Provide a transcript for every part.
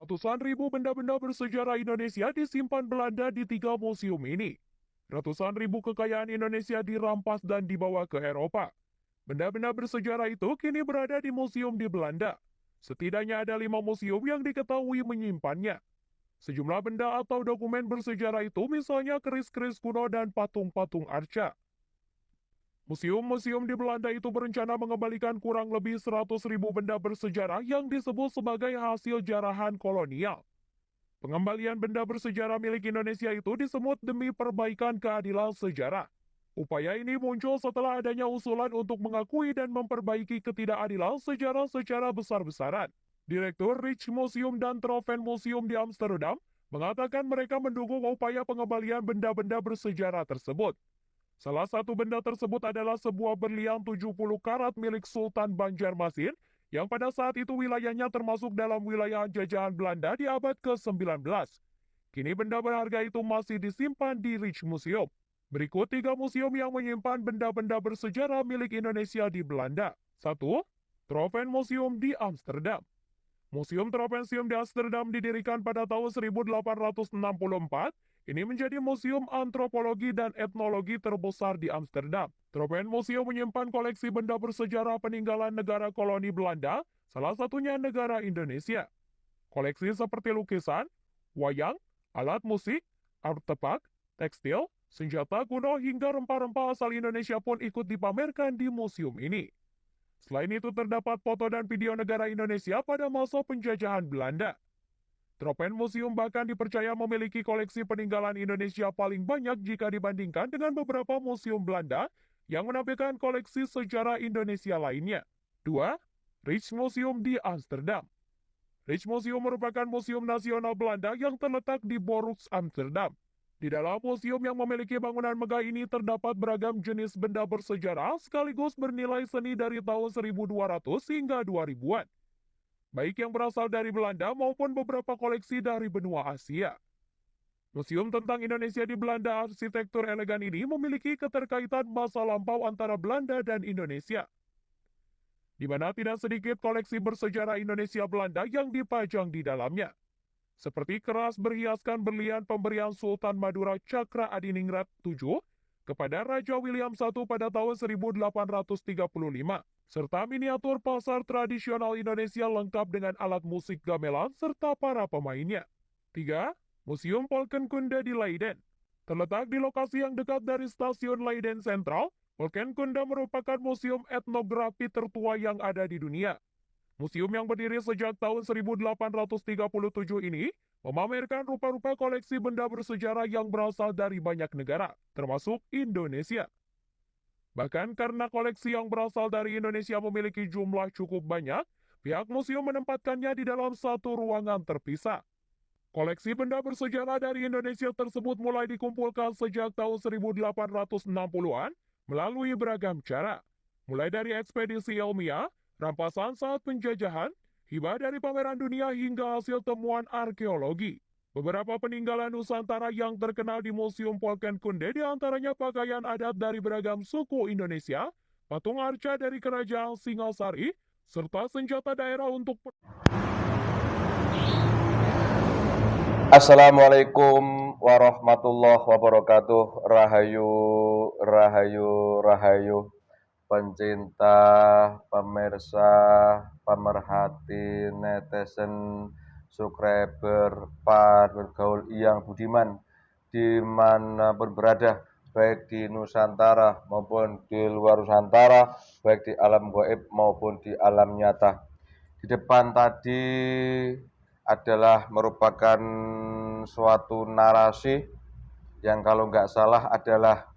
Ratusan ribu benda-benda bersejarah Indonesia disimpan Belanda di 3 museum ini. Ratusan ribu kekayaan Indonesia dirampas dan dibawa ke Eropa. Benda-benda bersejarah itu kini berada di museum di Belanda. Setidaknya ada 5 museum yang diketahui menyimpannya. Sejumlah benda atau dokumen bersejarah itu misalnya keris-keris kuno dan patung-patung arca. Museum-museum di Belanda itu berencana mengembalikan kurang lebih 100 ribu benda bersejarah yang disebut sebagai hasil jarahan kolonial. Pengembalian benda bersejarah milik Indonesia itu disebut demi perbaikan keadilan sejarah. Upaya ini muncul setelah adanya usulan untuk mengakui dan memperbaiki ketidakadilan sejarah secara besar-besaran. Direktur Rijksmuseum dan Tropenmuseum di Amsterdam mengatakan mereka mendukung upaya pengembalian benda-benda bersejarah tersebut. Salah satu benda tersebut adalah sebuah berlian 70 karat milik Sultan Banjarmasin yang pada saat itu wilayahnya termasuk dalam wilayah jajahan Belanda di abad ke-19. Kini benda berharga itu masih disimpan di Rijksmuseum. Berikut 3 museum yang menyimpan benda-benda bersejarah milik Indonesia di Belanda. 1. Tropenmuseum di Amsterdam. Museum Tropenmuseum di Amsterdam didirikan pada tahun 1864. Ini menjadi museum antropologi dan etnologi terbesar di Amsterdam. Tropenmuseum menyimpan koleksi benda bersejarah peninggalan negara koloni Belanda, salah satunya negara Indonesia. Koleksi seperti lukisan, wayang, alat musik, artefak, tekstil, senjata kuno hingga rempah-rempah asal Indonesia pun ikut dipamerkan di museum ini. Selain itu terdapat foto dan video negara Indonesia pada masa penjajahan Belanda. Tropenmuseum bahkan dipercaya memiliki koleksi peninggalan Indonesia paling banyak jika dibandingkan dengan beberapa museum Belanda yang menampilkan koleksi sejarah Indonesia lainnya. 2. Rijksmuseum di Amsterdam. Rijksmuseum merupakan museum nasional Belanda yang terletak di Boruch, Amsterdam. Di dalam museum yang memiliki bangunan megah ini terdapat beragam jenis benda bersejarah sekaligus bernilai seni dari tahun 1200 hingga 2000-an. Baik yang berasal dari Belanda maupun beberapa koleksi dari benua Asia. Museum tentang Indonesia di Belanda arsitektur elegan ini memiliki keterkaitan masa lampau antara Belanda dan Indonesia, di mana tidak sedikit koleksi bersejarah Indonesia Belanda yang dipajang di dalamnya, seperti keras berhiaskan berlian pemberian Sultan Madura Cakra Adiningrat VII kepada Raja William I pada tahun 1835, serta miniatur pasar tradisional Indonesia lengkap dengan alat musik gamelan serta para pemainnya. 3. Museum Volkenkunde di Leiden. Terletak di lokasi yang dekat dari stasiun Leiden Sentral, Volkenkunde merupakan museum etnografi tertua yang ada di dunia. Museum yang berdiri sejak tahun 1837 ini memamerkan rupa-rupa koleksi benda bersejarah yang berasal dari banyak negara, termasuk Indonesia. Bahkan karena koleksi yang berasal dari Indonesia memiliki jumlah cukup banyak, pihak museum menempatkannya di dalam satu ruangan terpisah. Koleksi benda bersejarah dari Indonesia tersebut mulai dikumpulkan sejak tahun 1860-an melalui beragam cara, mulai dari ekspedisi ilmiah, rampasan saat penjajahan, hibah dari pameran dunia hingga hasil temuan arkeologi. Beberapa peninggalan Nusantara yang terkenal di Museum Volkenkunde diantaranya pakaian adat dari beragam suku Indonesia, patung arca dari Kerajaan Singasari, serta senjata daerah untuk Assalamualaikum warahmatullahi wabarakatuh. Rahayu, rahayu, rahayu. Pencinta, pemirsa, pemerhati, netizen, subscriber, bergaul yang budiman dimanapun berada, baik di Nusantara maupun di luar Nusantara, baik di alam gaib maupun di alam nyata. Di depan tadi adalah merupakan suatu narasi yang kalau nggak salah adalah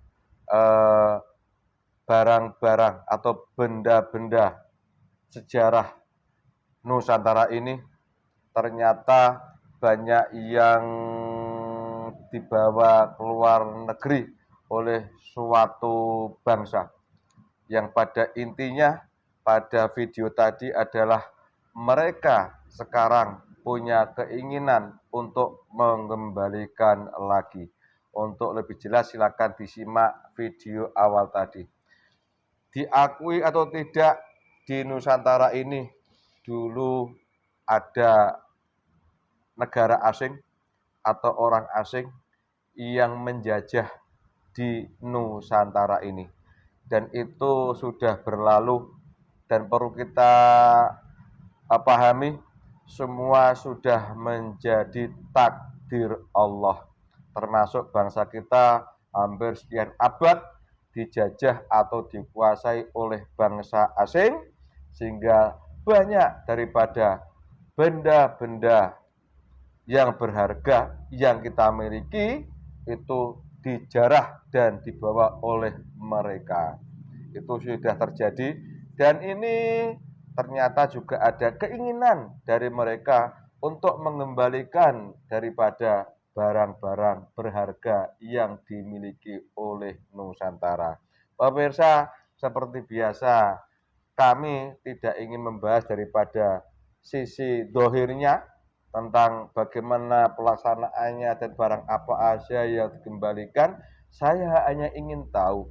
barang-barang atau benda-benda sejarah Nusantara ini ternyata banyak yang dibawa keluar negeri oleh suatu bangsa, yang pada intinya pada video tadi adalah mereka sekarang punya keinginan untuk mengembalikan lagi. Untuk lebih jelas silakan disimak video awal tadi. Diakui atau tidak, di Nusantara ini dulu ada negara asing atau orang asing yang menjajah di Nusantara ini. Dan itu sudah berlalu dan perlu kita pahami, semua sudah menjadi takdir Allah. Termasuk bangsa kita hampir sekian abad dijajah atau dikuasai oleh bangsa asing, sehingga banyak daripada benda-benda yang berharga yang kita miliki itu dijarah dan dibawa oleh mereka. Itu sudah terjadi dan ini ternyata juga ada keinginan dari mereka untuk mengembalikan daripada barang-barang berharga yang dimiliki oleh Nusantara. Pemirsa, seperti biasa, kami tidak ingin membahas daripada sisi dohirnya tentang bagaimana pelaksanaannya dan barang apa aja yang dikembalikan. Saya hanya ingin tahu,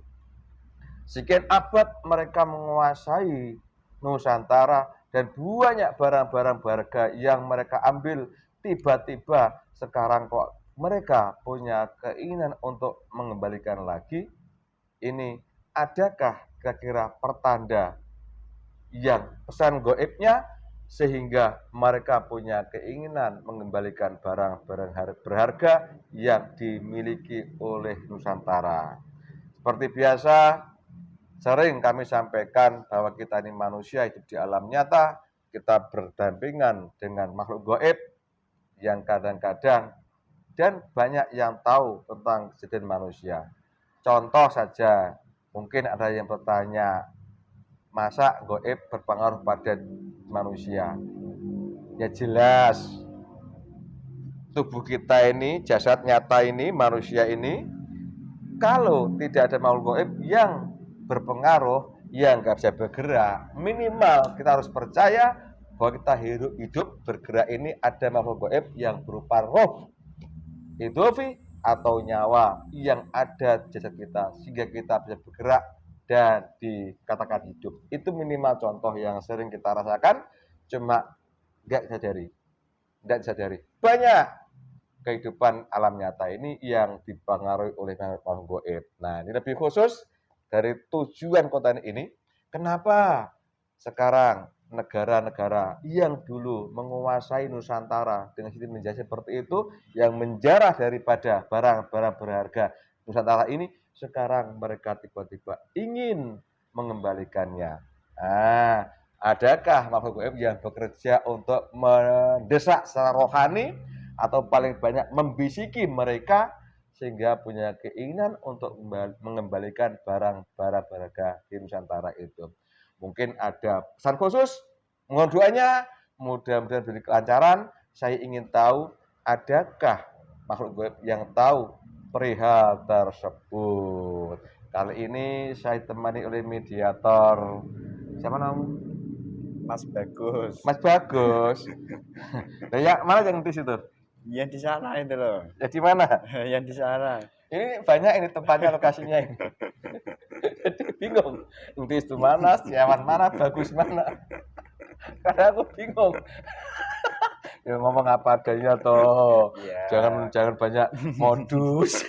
sekian abad mereka menguasai Nusantara dan banyak barang-barang berharga yang mereka ambil, tiba-tiba sekarang kok mereka punya keinginan untuk mengembalikan lagi. Ini adakah kira-kira pertanda yang pesan goibnya sehingga mereka punya keinginan mengembalikan barang-barang berharga yang dimiliki oleh Nusantara? Seperti biasa, sering kami sampaikan bahwa kita ini manusia hidup di alam nyata, kita berdampingan dengan makhluk gaib yang kadang-kadang dan banyak yang tahu tentang kejadian manusia. Contoh saja, mungkin ada yang bertanya, masa gaib berpengaruh pada manusia? Ya jelas, tubuh kita ini, jasad nyata ini, manusia ini, kalau tidak ada makhluk gaib yang berpengaruh, yang nggak bisa bergerak, minimal kita harus percaya bahwa kita hidup bergerak ini ada makhluk gaib yang berupa roh, idofi atau nyawa yang ada di jasad kita, sehingga kita bisa bergerak dan dikatakan hidup. Itu minimal contoh yang sering kita rasakan, cuma nggak disadari. Banyak kehidupan alam nyata ini yang dipengaruhi oleh makhluk gaib. Nah, ini lebih khusus dari tujuan konten ini. Kenapa sekarang negara-negara yang dulu menguasai Nusantara dengan sistem menjajah seperti itu, yang menjarah daripada barang-barang berharga Nusantara ini, sekarang mereka tiba-tiba ingin mengembalikannya. Nah, adakah makhluk gaib yang bekerja untuk mendesak secara rohani atau paling banyak membisiki mereka sehingga punya keinginan untuk mengembalikan barang-barang berharga di Nusantara itu? Mungkin ada pesan khusus, mohon doanya, mudah-mudahan beri kelancaran. Saya ingin tahu, adakah makhluk gaib yang tahu perihal tersebut? Kali ini saya ditemani oleh mediator. Siapa namamu? Mas Bagus. Mas Bagus. Nah, ya, mana yang di situ? Yang di sana itu loh. Ya di mana? Yang di sana. Ini banyak ini tempatnya, lokasinya ini. Jadi bingung. Entis itu mana, Setiawan mana, Bagus mana. Karena aku bingung. Ya ngomong apa adanya toh. Yeah. Jangan banyak modus.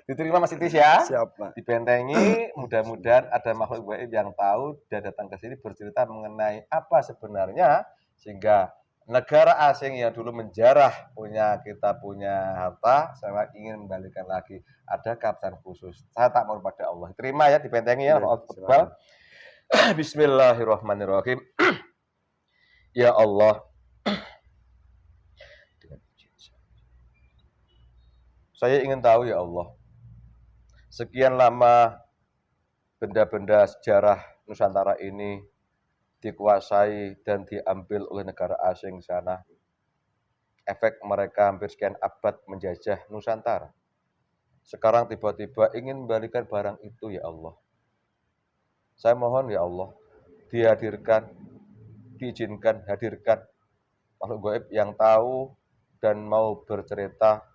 Diterima Mas Itis ya. Siap, Pak. Dibentengi, mudah-mudahan ada makhluk gaib yang tahu dan datang ke sini bercerita mengenai apa sebenarnya, sehingga negara asing yang dulu menjarah kita punya harta, saya ingin kembalikan lagi. Ada pesan khusus. Saya tak mau pada Allah. Terima ya, dibentengi ya, Pak. Bismillahirrahmanirrahim. Ya Allah, saya ingin tahu ya Allah, sekian lama benda-benda sejarah Nusantara ini dikuasai dan diambil oleh negara asing sana. Efek mereka hampir sekian abad menjajah Nusantara. Sekarang tiba-tiba ingin membalikan barang itu ya Allah. Saya mohon ya Allah, diizinkan hadirkan makhluk gaib yang tahu dan mau bercerita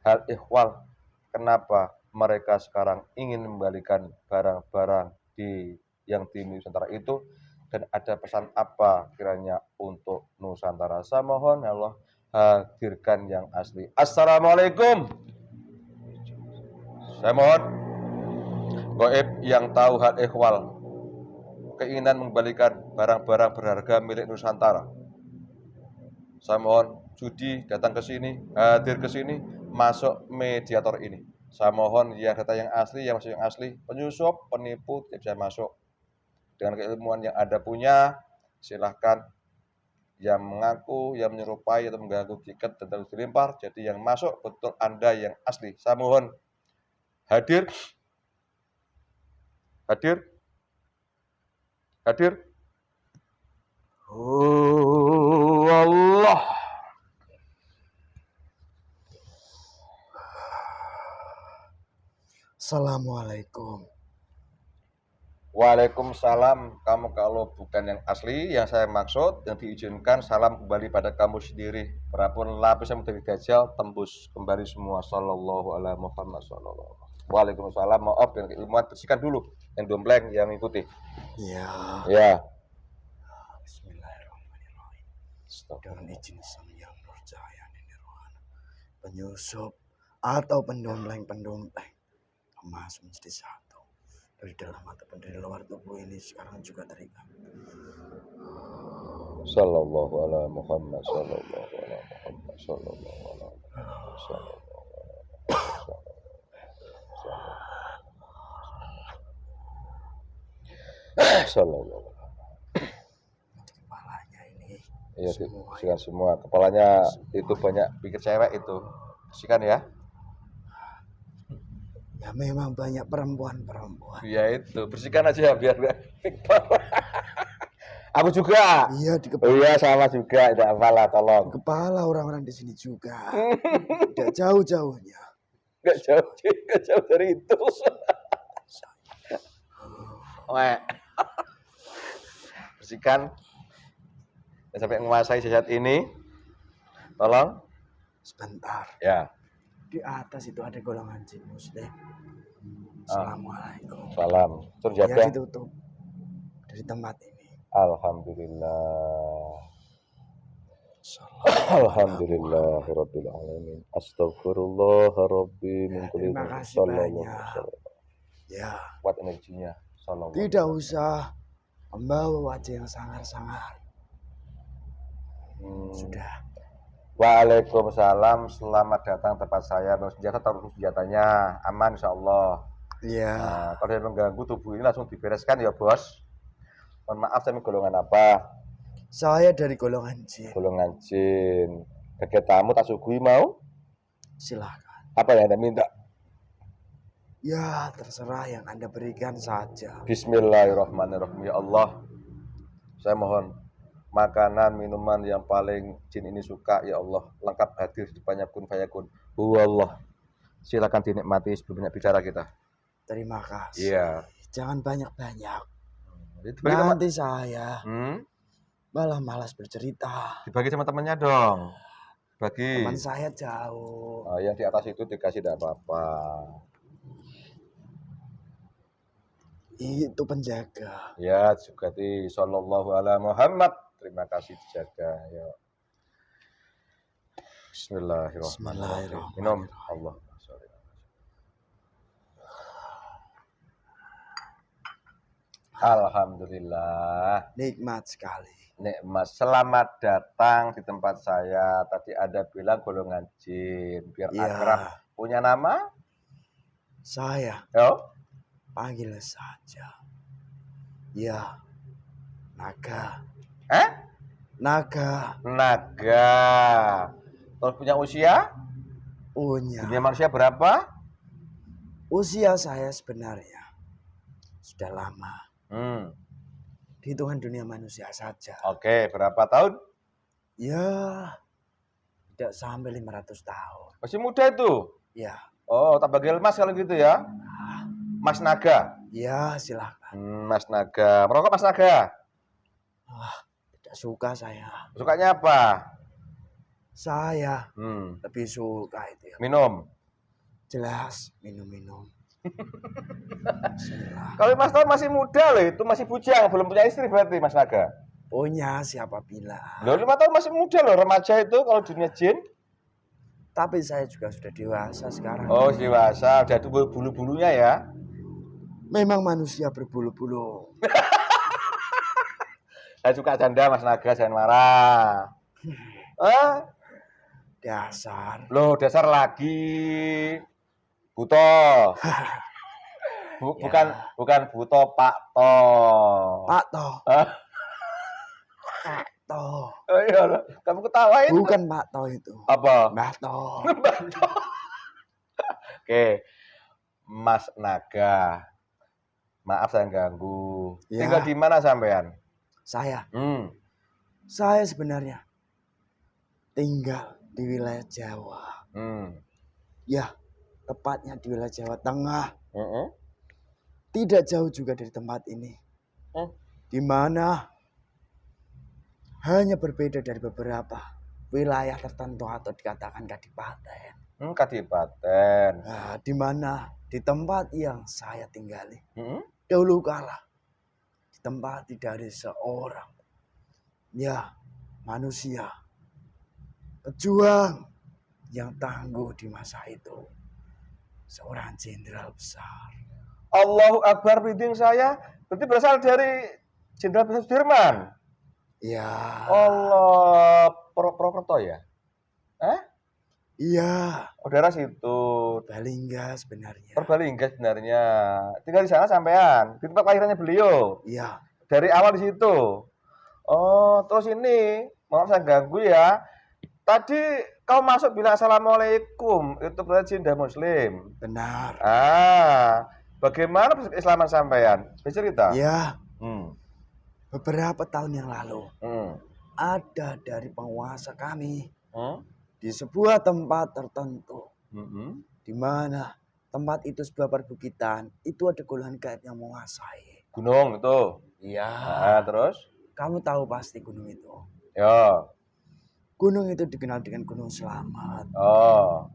hal ihwal kenapa mereka sekarang ingin membalikan barang-barang yang di Nusantara itu, dan ada pesan apa kiranya untuk Nusantara. Saya mohon ya Allah hadirkan yang asli. Assalamualaikum. Saya mohon gaib yang tahu hal ehwal keinginan mengembalikan barang-barang berharga milik Nusantara. Saya mohon judi datang ke sini, hadir ke sini, masuk mediator ini. Saya mohon yang data yang asli, yang masuk yang asli, penyusup, penipu tidak bisa masuk. Dengan keilmuan yang Anda punya, silahkan yang mengaku, yang menyerupai atau mengganggu tiket dan terus dilempar. Jadi yang masuk betul Anda yang asli. Saya mohon hadir, hadir, hadir. Oh Allah. Assalamualaikum. Waalaikumsalam. Kamu kalau bukan yang asli, yang saya maksud, yang diizinkan, salam kembali pada kamu sendiri. Berapun lapis yang sudah dijajal, tembus kembali semua. Sallallahu alaihi Muhammad sallallahu. Waalaikumsalam. Maaf dan keilmuan, bersihkan dulu yang dompleng, yang ikuti. Ya. Ya. Bismillahirrahmanirrahim. Dengan izin Sang Yang Nurjaya Nirwana, penyusup atau pendompleng emas menjadi satu dari dalam ataupun dari luar tubuh ini sekarang juga terikat. Sallallahu alaihi Muhammad sallallahu alaihi Muhammad sallallahu alaihi sallallahu. Kepalanya ini. Iya, bersihkan semua. Kepalanya itu banyak pikir cewek itu. Bersihkan ya. Ya memang banyak perempuan. Iya itu, bersihkan aja biar nggak. Aku juga. Iya di kepala. Iya sama juga, tidak apalah, tolong. Kepala orang-orang di sini juga. Tidak jauh-jauhnya. Nggak jauh dari itu. Weh. Bersihkan. Dan sampai menguasai jasad ini. Tolong. Sebentar. Ya. Di atas itu ada golongan jin muslim. Assalamualaikum. Salam. Terus Ya jaga. ditutup dari tempat ini. Alhamdulillah. Alhamdulillahirabbil alamin. Astagfirullah rabbi min kulli Terima kasih sallallahu banyak. alaihi wasallam. Ya, Kuat energinya. Sallallahu. tidak usah membawa wajah yang sangar-sangar. Sudah. Waalaikumsalam. Selamat datang tempat saya. Bawa senjata, taruh senjatanya. Aman insyaallah. Iya. Nah, kalau yang mengganggu tubuh ini langsung dibereskan ya bos. Mohon maaf, saya golongan apa? Saya dari golongan jin. Golongan jin. Kaget tamu tak sugui mau? Silahkan. Apa yang Anda minta? Ya, terserah yang Anda berikan saja. Bismillahirrahmanirrahim. Ya Allah, saya mohon makanan, minuman yang paling jin ini suka, ya Allah, lengkap hadir di depannya kun fayakun. Allah, silakan dinikmati sebelum banyak bicara kita. Terima kasih. Iya. Jangan banyak-banyak. Dibagi Nanti saya sama, malah malas bercerita. dibagi sama temannya dong. Bagi. Teman saya jauh. Yang di atas itu dikasih tidak apa-apa. Itu penjaga. Ya, juga di sallallahu alaihi Muhammad. Terima kasih dijaga. Ya. Bismillahirrahmanirrahim. Minum Allah. Sorry. Alhamdulillah. Nikmat sekali. Nikmat. Selamat datang di tempat saya. Tadi ada bilang golongan jin. Biar Iya. akrab. Punya nama? Saya Yo. panggil saja. Ya, naga. Naga Naga. Terus punya usia? punya. Dunia manusia berapa? Usia saya sebenarnya sudah lama. Di hitungan dunia manusia saja. Oke, berapa tahun? Ya, tidak sampai 500 tahun. Masih muda itu. Ya, Oh, tak panggil Mas kalau gitu ya. Mas Naga. ya silakan. Mas Naga. Merokok Mas Naga? Tidak suka saya. Sukanya apa? Saya lebih suka itu ya. Minum. Jelas minum-minum. Bismillah. Kalau Mas Naga masih muda loh, itu masih bujang, belum punya istri berarti Mas Naga. punya siapa bilang. Loh, 5 tahun masih muda loh, remaja itu kalau dunia jin. Tapi saya juga sudah dewasa sekarang. Oh, dewasa, udah ada bulu-bulunya ya. Memang manusia berbulu-bulu. Saya suka canda Mas Naga, jangan marah. Dasar. Loh, dasar lagi. Buto. Bukan Buto, Pak To. Pak To. Hah? Pak To. Oh iya, loh. Kamu ketawain? Bukan Pak To itu. Apa? Mbah To. Mbah To. Oke, Mas Naga. Maaf saya ganggu. Ya. Tinggal di mana sampean? Saya sebenarnya tinggal di wilayah Jawa. Ya, tepatnya di wilayah Jawa Tengah. Tidak jauh juga dari tempat ini. Di mana hanya berbeda dari beberapa wilayah tertentu atau dikatakan kadipaten. Kadipaten. Nah, di mana di tempat yang saya tinggali dahulu kala ditempati dari seorang manusia pejuang yang tangguh di masa itu, seorang jenderal besar. Allahu Akbar, piding saya berarti berasal dari Jenderal Besar Sudirman. Ya. Allah, Purwokerto ya? Iya. Oh, daerah situ. Purbalingga sebenarnya. Purbalingga sebenarnya. Tinggal di sana sampean. Di tempat kelahirannya beliau. Iya. Dari awal di situ. Oh, terus ini, maaf saya ganggu ya. Tadi kau masuk bilang assalamualaikum, itu berarti Jindah Muslim. Benar. Bagaimana keislaman sampean? Bisa cerita? Ya. Beberapa tahun yang lalu ada dari penguasa kami di sebuah tempat tertentu, di mana tempat itu sebuah perbukitan, itu ada golongan gaib yang menguasai. Gunung itu? Iya. Terus? Kamu tahu pasti gunung itu. Ya. Gunung itu dikenal dengan Gunung Selamat.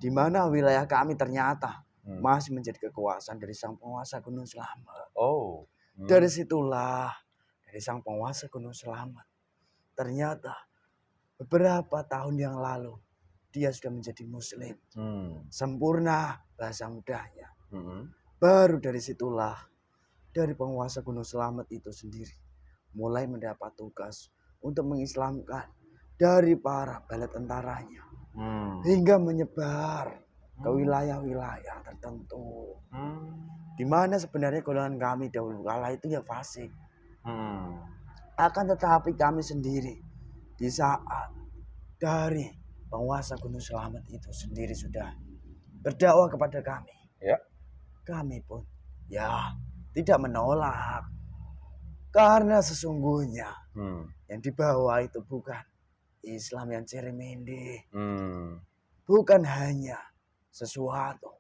Di mana wilayah kami ternyata masih menjadi kekuasaan dari sang penguasa Gunung Selamat. Dari situlah, dari sang penguasa Gunung Selamat, ternyata beberapa tahun yang lalu dia sudah menjadi muslim. Sempurna bahasa mudahnya. Baru dari situlah, dari penguasa Gunung Selamat itu sendiri mulai mendapat tugas untuk mengislamkan dari para bala tentaranya hingga menyebar ke wilayah-wilayah tertentu. Di mana sebenarnya golongan kami dahulu kala itu ya fasik. Akan tetapi kami sendiri di saat dari penguasa Gunung Selamat itu sendiri sudah berdakwah kepada kami. Kami pun tidak menolak. Karena sesungguhnya yang dibawa itu bukan Islam yang ceremende. Bukan hanya sesuatu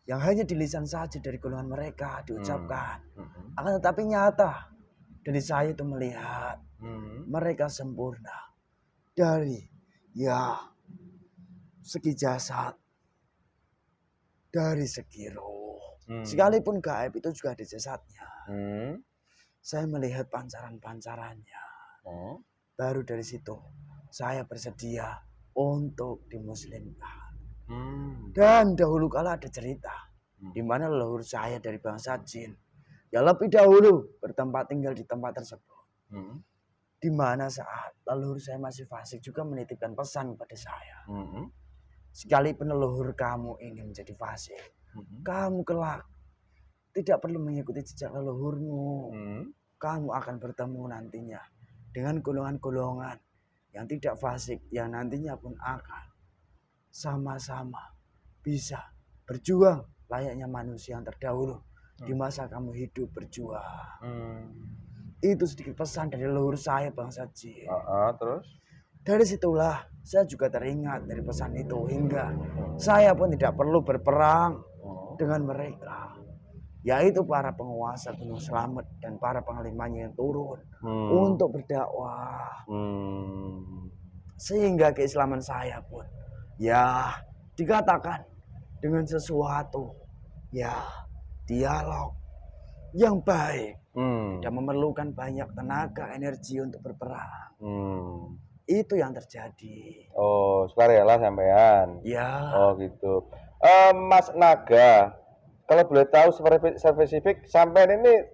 yang hanya di lisan saja dari golongan mereka diucapkan. Akan tetapi nyata dari saya itu melihat mereka sempurna dari segi jasad, dari segi roh. Sekalipun gaib itu juga ada jasadnya. Saya melihat pancaran-pancarannya. Baru dari situ saya bersedia untuk dimuslimkan. Dan dahulu kala ada cerita di mana leluhur saya dari bangsa jin yang lebih dahulu bertempat tinggal di tempat tersebut. Di mana saat leluhur saya masih fasik juga menitipkan pesan kepada saya. Sekalipun leluhur kamu ini menjadi fasik, kamu kelak tidak perlu mengikuti jejak leluhurmu. Kamu akan bertemu nantinya dengan golongan-golongan yang tidak fasik, yang nantinya pun akan sama-sama bisa berjuang layaknya manusia yang terdahulu di masa kamu hidup berjuang. Itu sedikit pesan dari leluhur saya bangsa jin. Terus? Dari situlah saya juga teringat dari pesan itu hingga saya pun tidak perlu berperang dengan mereka, yaitu para penguasa Gunung Selamat dan para panglimanya yang turun untuk berdakwah. Sehingga keislaman saya pun dikatakan dengan sesuatu dialog yang baik Hmm. dan memerlukan banyak tenaga, energi untuk berperang. Hmm. Itu yang terjadi. Oh, sukarela sampean. Ya, Oh, gitu. Mas Naga, kalau boleh tahu spesifik, sampean ini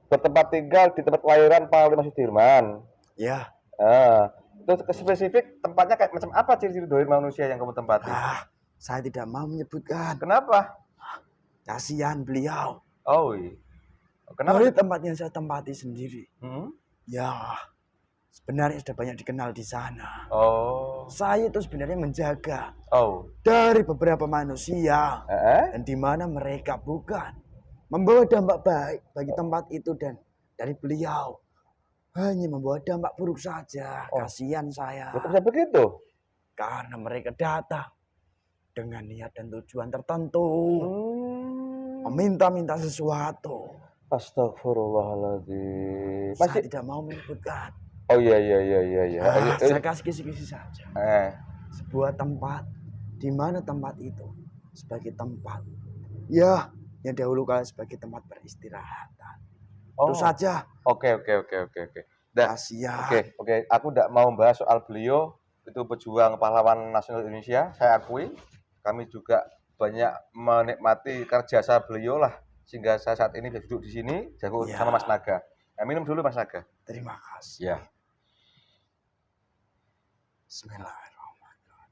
bertempat tinggal di tempat kelahiran Panglima Sudirman. ya. Ah, itu spesifik tempatnya kayak macam apa ciri-ciri dari manusia yang kamu tempati? Saya tidak mau menyebutkan. Kenapa? Kasihan beliau. Oh, iya. Kenapa? Dari tempat yang saya tempati sendiri. Hmm? Ya, sebenarnya sudah banyak dikenal di sana. Oh. Saya itu sebenarnya menjaga Oh. dari beberapa manusia. Dan di mana mereka bukan membawa dampak baik bagi tempat itu, dan dari beliau hanya membawa dampak buruk saja. Oh. Kasihan saya. Kok bisa begitu? Karena mereka datang dengan niat dan tujuan tertentu. Meminta-minta sesuatu. Astagfirullahaladzim. Saya tidak mau menyebutkan. Oh iya. Saya kasih kisi-kisi saja. Sebuah tempat, di mana tempat itu sebagai tempat, ya, yang dahulu kala sebagai tempat peristirahatan. Itu saja. Oke. Kasihan. Oke. Aku tidak mau membahas soal beliau. Itu pejuang pahlawan nasional Indonesia. Saya akui. Kami juga banyak menikmati kerjasa beliau lah. Sehingga saya saat ini bisa duduk di sini jago sama Mas Naga. Nah, minum dulu Mas Naga. Terima kasih. Ya. Bismillahirrahmanirrahim.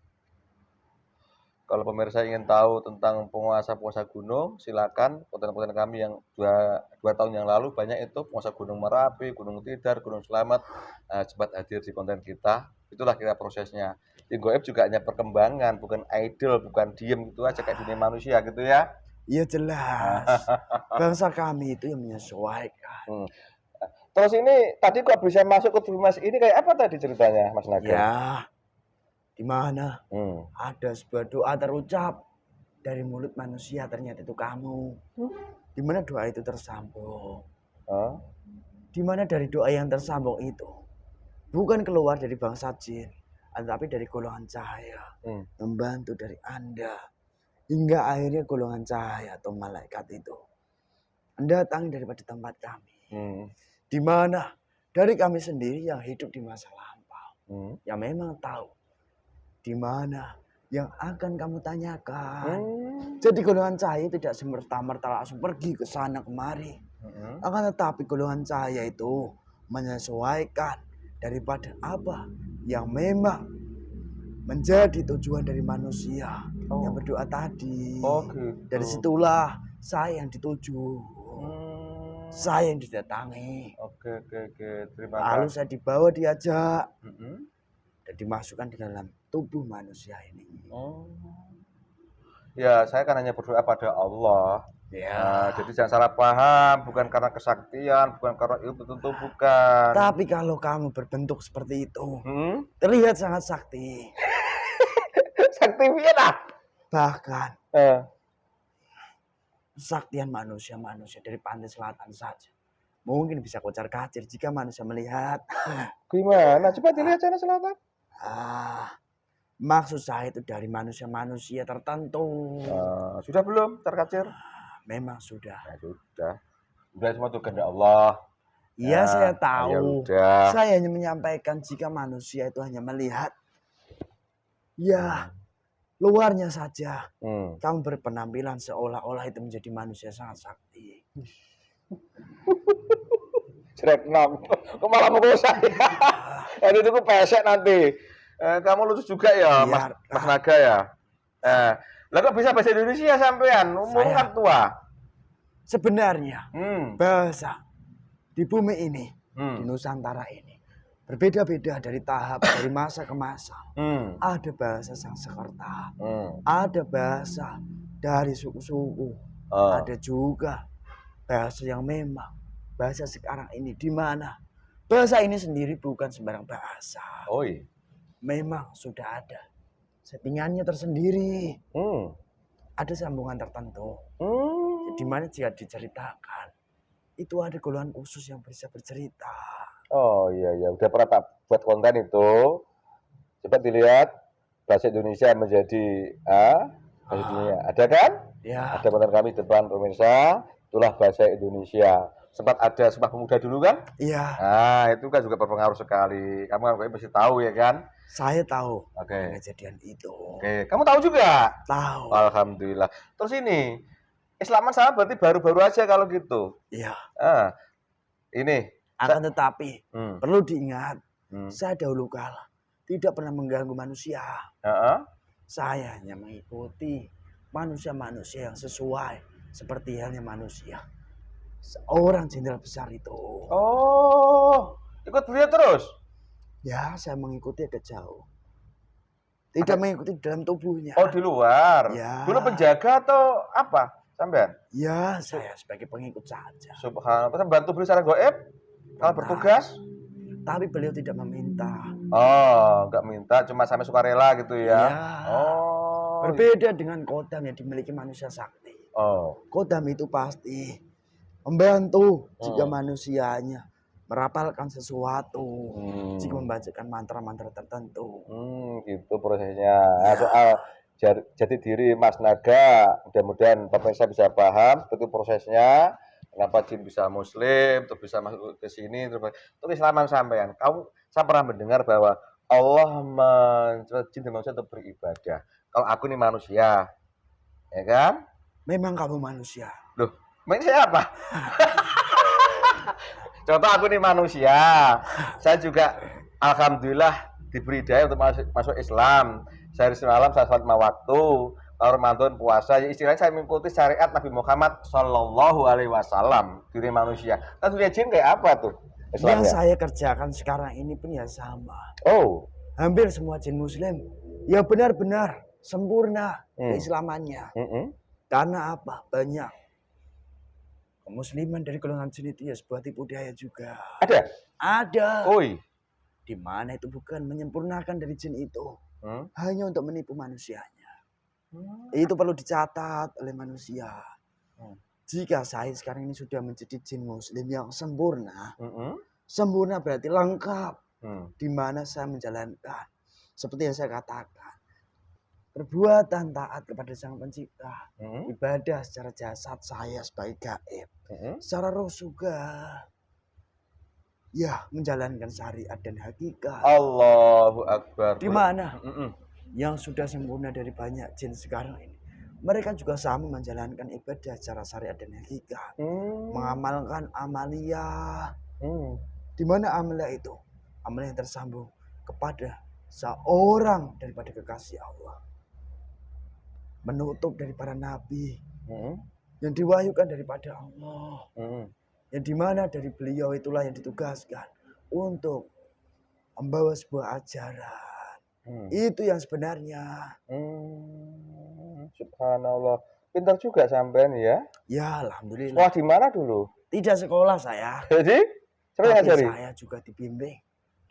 Kalau pemirsa ingin tahu tentang penguasa-penguasa gunung, silakan konten-konten kami yang dua tahun yang lalu banyak itu penguasa Gunung Merapi, Gunung Tidar, Gunung Slamet, cepat hadir di konten kita. Itulah kira prosesnya. Di Goib juga hanya perkembangan, bukan idol, bukan diem gitu aja kayak dunia manusia gitu ya. Iya jelas. Bangsa kami itu yang menyesuaikan. Terus ini tadi kok bisa masuk ke tubuh Mas ini kayak apa tadi ceritanya Mas Naga? Ya, di mana ada sebuah doa terucap dari mulut manusia, ternyata itu kamu. Di mana doa itu tersambung. Di mana dari doa yang tersambung itu bukan keluar dari bangsa jin, tetapi dari golongan cahaya, membantu dari Anda. Hingga akhirnya golongan cahaya atau malaikat itu datang daripada tempat kami. Di mana dari kami sendiri yang hidup di masa lampau, yang memang tahu di mana yang akan kamu tanyakan. Jadi golongan cahaya tidak semerta-merta langsung pergi ke sana kemari. Akan tetapi golongan cahaya itu menyesuaikan daripada apa yang memang menjadi tujuan dari manusia yang berdoa tadi. Gitu. Dari situlah saya yang dituju. Saya yang didatangi. Oke. Terima kasih. Lalu saya dibawa, diajak dan dimasukkan di dalam tubuh manusia ini. Ya, saya kan hanya berdoa pada Allah. Ya. Jadi jangan salah paham, bukan karena kesaktian, bukan karena ilmu tentu bukan. Tapi kalau kamu berbentuk seperti itu, terlihat sangat sakti. Sakti lah. Bahkan kesaktian manusia dari pantai selatan saja mungkin bisa kocar-kacir jika manusia melihat. Gimana? Coba dilihat sana selatan. Maksud saya itu dari manusia-manusia tertentu. Sudah belum terkacir? Memang sudah. Ya, sudah. Sudah semua itu kehendak Allah. Iya, saya tahu. Ya, saya hanya menyampaikan jika manusia itu hanya melihat, ya, luarnya saja. Kamu berpenampilan seolah-olah itu menjadi manusia sangat sakti. Shrek nom. Kok malah mukul saya? Itu tuh pesek nanti. Kamu lucu juga ya, Mas Naga ya. Lah kok bisa bahasa Indonesia sampean? Umur kan tua. Sebenarnya bahasa di bumi ini, di Nusantara ini, berbeda-beda dari tahap, dari masa ke masa. Ada bahasa Sanskerta, ada bahasa dari suku-suku, ada juga bahasa yang memang bahasa sekarang ini, di mana bahasa ini sendiri bukan sembarang bahasa. Memang sudah ada settingannya tersendiri. Ada sambungan tertentu. Di mana jika diceritakan, itu ada golongan khusus yang bisa bercerita. Oh iya, udah pernah tak buat konten itu. Coba dilihat bahasa Indonesia menjadi bahasa dunia. Ada kan? Ya. Ada konten kami depan pemirsa. Itulah bahasa Indonesia. Sempat ada Sumpah Pemuda dulu kan? Iya, Nah, itu kan juga berpengaruh sekali. Kamu kan kayaknya mesti tahu ya kan? saya tahu Oke. kejadian itu. Oke, kamu tahu juga? Tahu. Alhamdulillah. Terus ini, Islaman sama berarti baru-baru aja kalau gitu. Iya. Ah, ini. Akan tetapi Hmm, perlu diingat, hmm. saya dahulu kala tidak pernah mengganggu manusia. Heeh. Saya hanya mengikuti manusia-manusia yang sesuai seperti halnya manusia. Seorang jenderal besar itu. Oh, ikut beliau terus? Ya, saya mengikuti agak jauh. Tidak mengikuti di dalam tubuhnya. Oh, di luar. Ya. Dulu penjaga atau apa? Sampean? Ya, saya sebagai pengikut saja. Subhanallah. Bantu beliau secara goib? Kalau bertugas? Tapi beliau tidak meminta. Oh, nggak minta, cuma sampai sukarela gitu ya? Ya. Oh. Berbeda dengan kodam yang dimiliki manusia sakti. Oh. Kodam itu pasti membantu jika manusianya merapalkan sesuatu, jika membacakan mantra-mantra tertentu. Gitu prosesnya. Nah, soal jati diri Mas Naga, mudah-mudahan pemirsa bisa paham itu prosesnya. Kenapa jin bisa muslim, terus bisa masuk ke sini, terus Islaman sampean. Saya pernah mendengar bahwa Allah menciptakan jin dan manusia untuk beribadah. Kalau aku ini manusia, ya kan? Memang kamu manusia. Loh, manusia apa? Contoh aku nih manusia, saya juga alhamdulillah diberi daya untuk masuk Islam. Sehari semalam saya sholat 5 waktu, kalau Ramadan puasa, ya istilahnya saya mengikuti syariat Nabi Muhammad Shallallahu Alaihi Wasallam. Diri manusia. Nah, dunia jin kayak apa tuh? Yang saya kerjakan sekarang ini pun ya sama. Oh, hampir semua jin Muslim yang benar-benar sempurna keislamannya. Karena apa? Banyak kemusliman dari golongan jin itu ya sebuah tipu daya juga. Ada? Ada. Oi. Di mana itu bukan menyempurnakan dari jin itu. Hanya untuk menipu manusianya. Itu perlu dicatat oleh manusia. Jika saya sekarang ini sudah menjadi jin muslim yang sempurna. Sempurna berarti lengkap. Di mana saya menjalankan. Seperti yang saya katakan. Perbuatan taat kepada Sang Pencipta. Ibadah secara jasad saya sebagai gaib. Secara roh juga. Ya, menjalankan syariat dan hakikat. Allahu Akbar. Di mana yang sudah sempurna dari banyak jin sekarang ini. Mereka juga sama menjalankan ibadah secara syariat dan hakikat. Mengamalkan amaliyah. Di mana amaliyah itu? Amaliyah yang tersambung kepada seorang daripada kekasih Allah. Menutup dari para nabi. Yang diwahyukan daripada Allah. Yang dimana dari beliau itulah yang ditugaskan untuk membawa sebuah ajaran. Itu yang sebenarnya. Subhanallah. Pintar juga sampean ya. Ya, alhamdulillah. Wah, di mana dulu? Tidak sekolah saya. Jadi, siapa yang ngajari? Saya juga dibimbing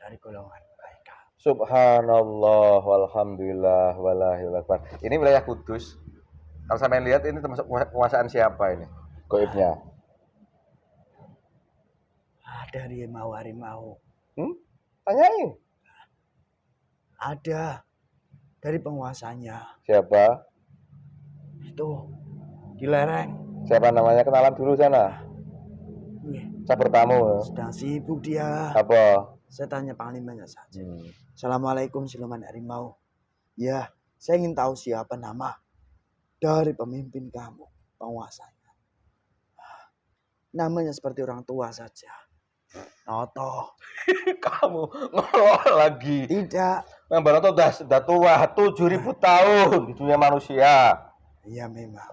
dari golongan mereka. Subhanallah, walhamdulillah, walahil akbar. Ini wilayah Kudus. Kalau sampean lihat ini termasuk penguasaan siapa ini? Goibnya. Ada harimau-harimau. Tanyain. Ada dari penguasanya. Siapa? Itu di lereng. Siapa namanya? Kenalan dulu sana. Saya bertamu. Sedang sibuk dia. Apa? Saya tanya panglimanya saja. Assalamualaikum siluman harimau. Ya, saya ingin tahu siapa nama dari pemimpin kamu, penguasanya. Namanya seperti orang tua saja. Noto. Kamu ngolok lagi. Tidak. Mbak Noto sudah tua, 7.000 tahun di dunia manusia. Iya memang.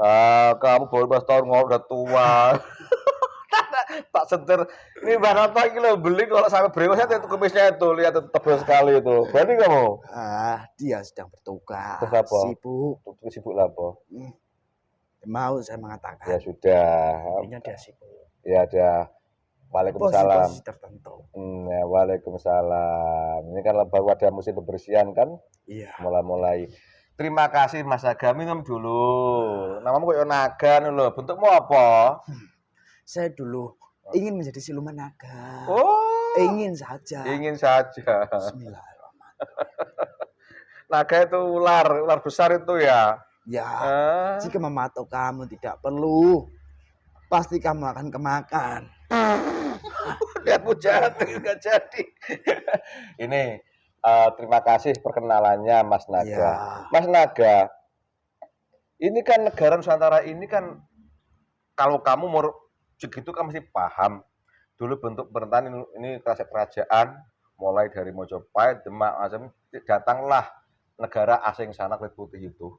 Kamu baru 12 tahun ngolok udah tua. Tak setir. Ini Mbak Noto ini lo beli kalau sampai brewasnya itu kumisnya itu lihat tebal sekali itu. Berarti kamu? Dia sedang bertugas. Terus apa? Sibuk. Sibuk lah apa? Mau saya mengatakan. Ya sudah. Intinya dia sibuk. Ya ada. Waalaikumsalam. Posisi tertentu. Ya, waalaikumsalam. Ini kan baru ada musim pembersihan kan? Iya. Mulai. Terima kasih Mas Naga, minum dulu. Namamu kok Naga loh. Bentukmu apa? Saya dulu ingin menjadi siluman naga. Oh. Ingin saja. Bismillahirrahmanirrahim. Naga itu ular besar itu ya. Ya. Jika mematok kamu tidak perlu pasti kamu akan kemakan. Lihat jahat nggak jadi. Ini terima kasih perkenalannya Mas Naga. Ya, Mas Naga, ini kan negara Nusantara ini kan kalau kamu mau segitu kan mesti paham. Dulu bentuk pemerintahan ini kerajaan mulai dari Mojopahit, Demak, macam datanglah negara asing sana kulit putih itu,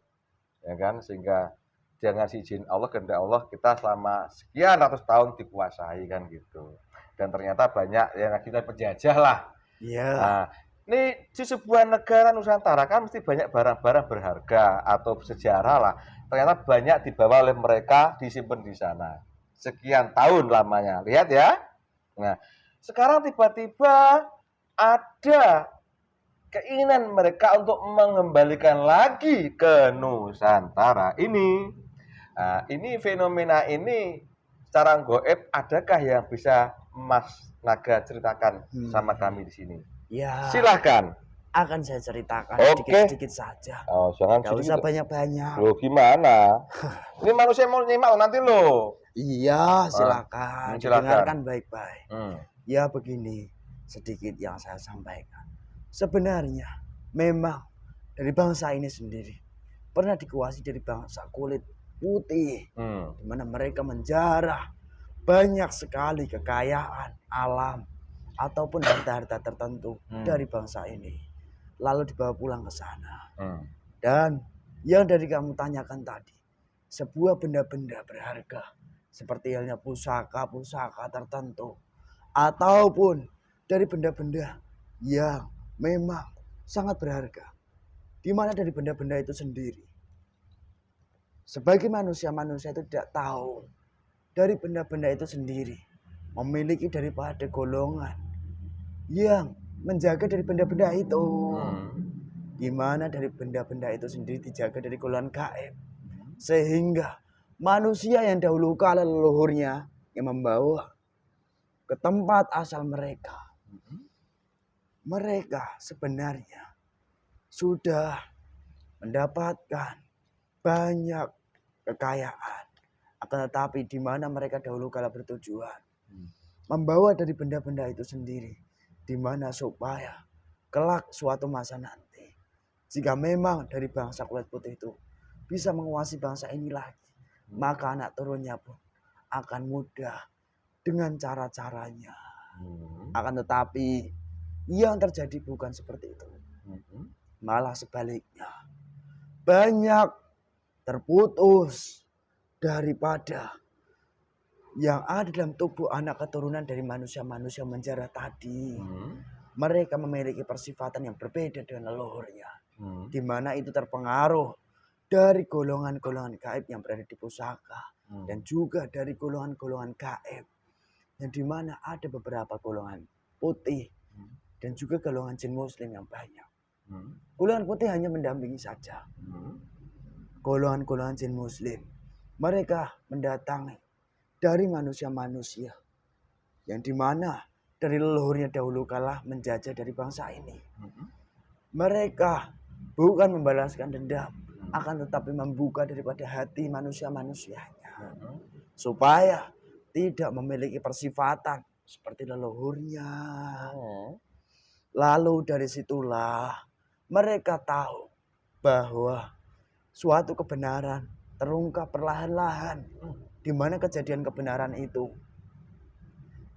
ya kan? Sehingga dengan izin Allah, kehendak Allah, kita selama sekian ratus tahun dikuasai kan gitu. Dan ternyata banyak yang kita penjajah lah. iya. Nah, ini di sebuah negara Nusantara kan mesti banyak barang-barang berharga atau sejarah lah. Ternyata banyak dibawa oleh mereka, disimpan di sana. Sekian tahun lamanya. Lihat ya. Nah, sekarang tiba-tiba ada keinginan mereka untuk mengembalikan lagi ke Nusantara ini. Nah, ini fenomena ini secara goib adakah yang bisa Mas Naga ceritakan sama kami di sini? Ya, Silahkan. akan saya ceritakan Oke. sedikit-sedikit saja. Oh, jangan Gak usah banyak-banyak. Loh, gimana? Ini manusia mau nyimak nanti loh. Iya, silakan. silakan. Dengarkan baik-baik. Hmm. Ya begini, sedikit yang saya sampaikan. Sebenarnya memang dari bangsa ini sendiri pernah dikuasai dari bangsa kulit putih, di mana mereka menjarah banyak sekali kekayaan alam ataupun harta-harta tertentu dari bangsa ini, lalu dibawa pulang ke sana. Dan yang dari kamu tanyakan tadi, sebuah benda-benda berharga seperti halnya pusaka-pusaka tertentu ataupun dari benda-benda yang memang sangat berharga, di mana dari benda-benda itu sendiri sebagai manusia itu tidak tahu dari benda-benda itu sendiri memiliki daripada golongan yang menjaga dari benda-benda itu, di mana dari benda-benda itu sendiri dijaga dari golongan gaib, sehingga manusia yang dahulu kala leluhurnya yang membawa ke tempat asal mereka, mereka sebenarnya sudah mendapatkan banyak kekayaan, akan tetapi di mana mereka dahulu kala bertujuan membawa dari benda-benda itu sendiri, di mana supaya kelak suatu masa nanti, jika memang dari bangsa kulit putih itu bisa menguasai bangsa ini lagi, maka anak turunnya pun akan mudah dengan cara-caranya. Akan tetapi yang terjadi bukan seperti itu, malah sebaliknya, banyak terputus daripada yang ada dalam tubuh anak keturunan dari manusia-manusia menjara tadi. Mereka memiliki persifatan yang berbeda dengan leluhurnya, di mana itu terpengaruh dari golongan-golongan gaib yang berada di pusaka, dan juga dari golongan-golongan gaib yang di mana ada beberapa golongan putih dan juga golongan jin muslim yang banyak. Golongan putih hanya mendampingi saja. Golongan-golongan jin muslim, mereka mendatangi dari manusia-manusia yang dimana dari leluhurnya dahulu kala menjajah dari bangsa ini. Mereka bukan membalaskan dendam, akan tetapi membuka daripada hati manusia-manusianya, supaya tidak memiliki persifatan seperti leluhurnya. Lalu dari situlah mereka tahu bahwa suatu kebenaran terungkap perlahan-lahan, di mana kejadian kebenaran itu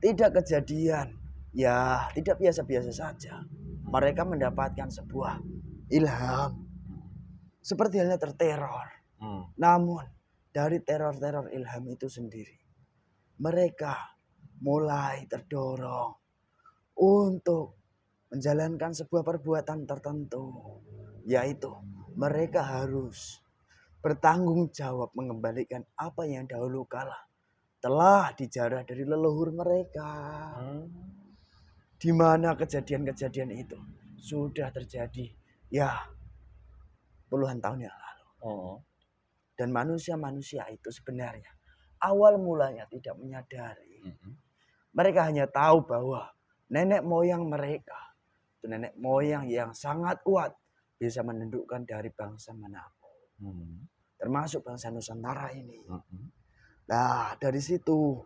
tidak kejadian, ya tidak biasa-biasa saja. Mereka mendapatkan sebuah ilham, seperti halnya terteror. Namun dari teror-teror ilham itu sendiri, mereka mulai terdorong untuk menjalankan sebuah perbuatan tertentu, yaitu mereka harus bertanggung jawab mengembalikan apa yang dahulu kala telah dijarah dari leluhur mereka. Di mana kejadian-kejadian itu sudah terjadi ya puluhan tahun yang lalu. Dan manusia-manusia itu sebenarnya awal mulanya tidak menyadari. Mereka hanya tahu bahwa nenek moyang mereka itu nenek moyang yang sangat kuat, bisa menundukkan dari bangsa manapun, termasuk bangsa Nusantara ini. Nah, dari situ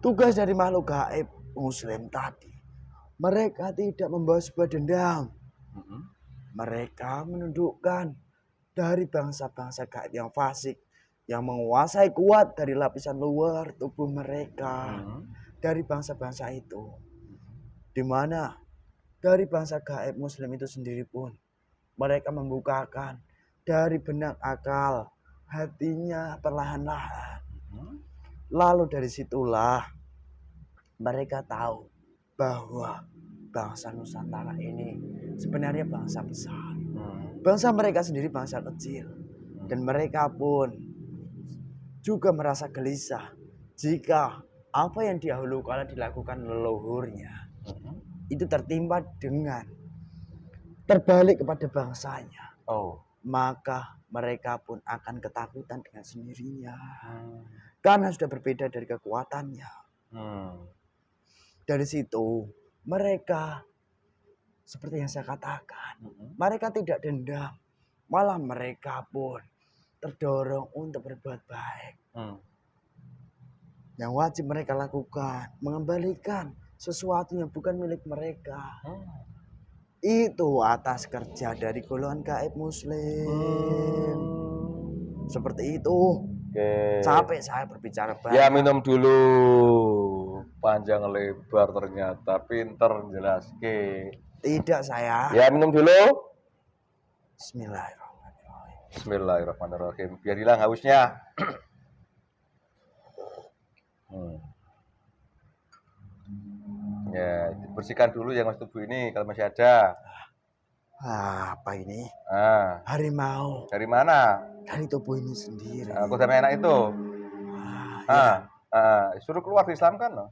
tugas dari makhluk gaib Muslim tadi, mereka tidak membawa sebuah dendam. Mereka menundukkan dari bangsa-bangsa gaib yang fasik, yang menguasai kuat dari lapisan luar tubuh mereka, dari bangsa-bangsa itu, di mana dari bangsa gaib Muslim itu sendiri pun mereka membukakan dari benak akal hatinya perlahan-lahan. Lalu dari situlah mereka tahu bahwa bangsa Nusantara ini sebenarnya bangsa besar. Bangsa mereka sendiri bangsa kecil. Dan mereka pun juga merasa gelisah jika apa yang dahulu kala dilakukan leluhurnya itu tertimpa dengan terbalik kepada bangsanya. Maka mereka pun akan ketakutan dengan sendirinya. Karena sudah berbeda dari kekuatannya. Dari situ mereka seperti yang saya katakan, mereka tidak dendam, malah mereka pun terdorong untuk berbuat baik. Yang wajib mereka lakukan, mengembalikan sesuatu yang bukan milik mereka. Itu atas kerja dari golongan gaib Muslim. Seperti itu. Capek saya berbicara banyak. Ya minum dulu. Panjang lebar ternyata pinter jelaske. Tidak saya. Ya minum dulu. Bismillahirrahmanirrahim. Bismillahirrahmanirrahim. Biar hilang hausnya. Ya, bersihkan dulu yang masuk tubuh ini kalau masih ada. Apa ini? Harimau. Harimau. Dari mana? Dari tubuh ini sendiri. Kuda enak itu. Suruh keluar di Islam kan?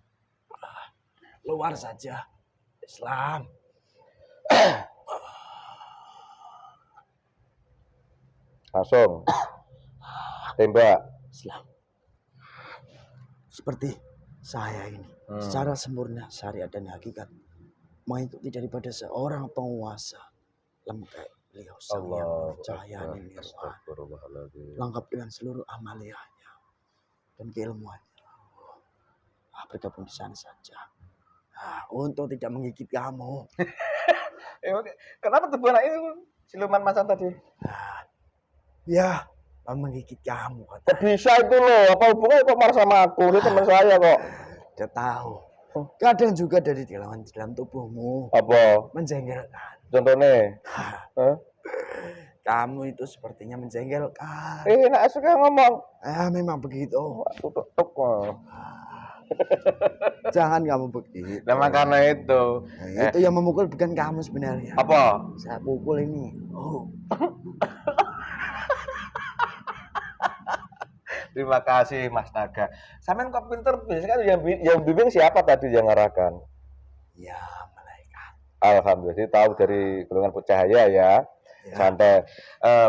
Luar saja. Islam. Langsung. Tembak. Islam. Seperti saya ini. Secara sempurna syariat dan hakikat. Mengikuti daripada seorang penguasa. Lengkap beliau sang yang percaya ini. Lengkap dengan seluruh amaliyahnya. Dan keilmuannya. Bergabung di sana saja. Untuk tidak menggigit kamu. Kenapa tubuh anak ini siluman macan tadi? Ya, menggigit kamu. Kok bisa itu loh? Apa hubungannya kok marah sama aku? Dia teman saya kok. Dia tahu. Kadang juga dari dalam tubuhmu. Apa? Menjengkelkan. Contohnya? Kamu itu sepertinya menjengkelkan. Enak suka ngomong. Memang begitu. Tutup kok. Jangan kamu begitu. Nah karena itu. Itu yang memukul bukan kamu sebenarnya. Apa? Saya pukul ini. Terima kasih Mas Naga. Sampean kok pinter kan yang bimbing siapa tadi yang ngarahkan? Ya, malaikat. Alhamdulillah, tahu dari golongan cahaya ya. Santai.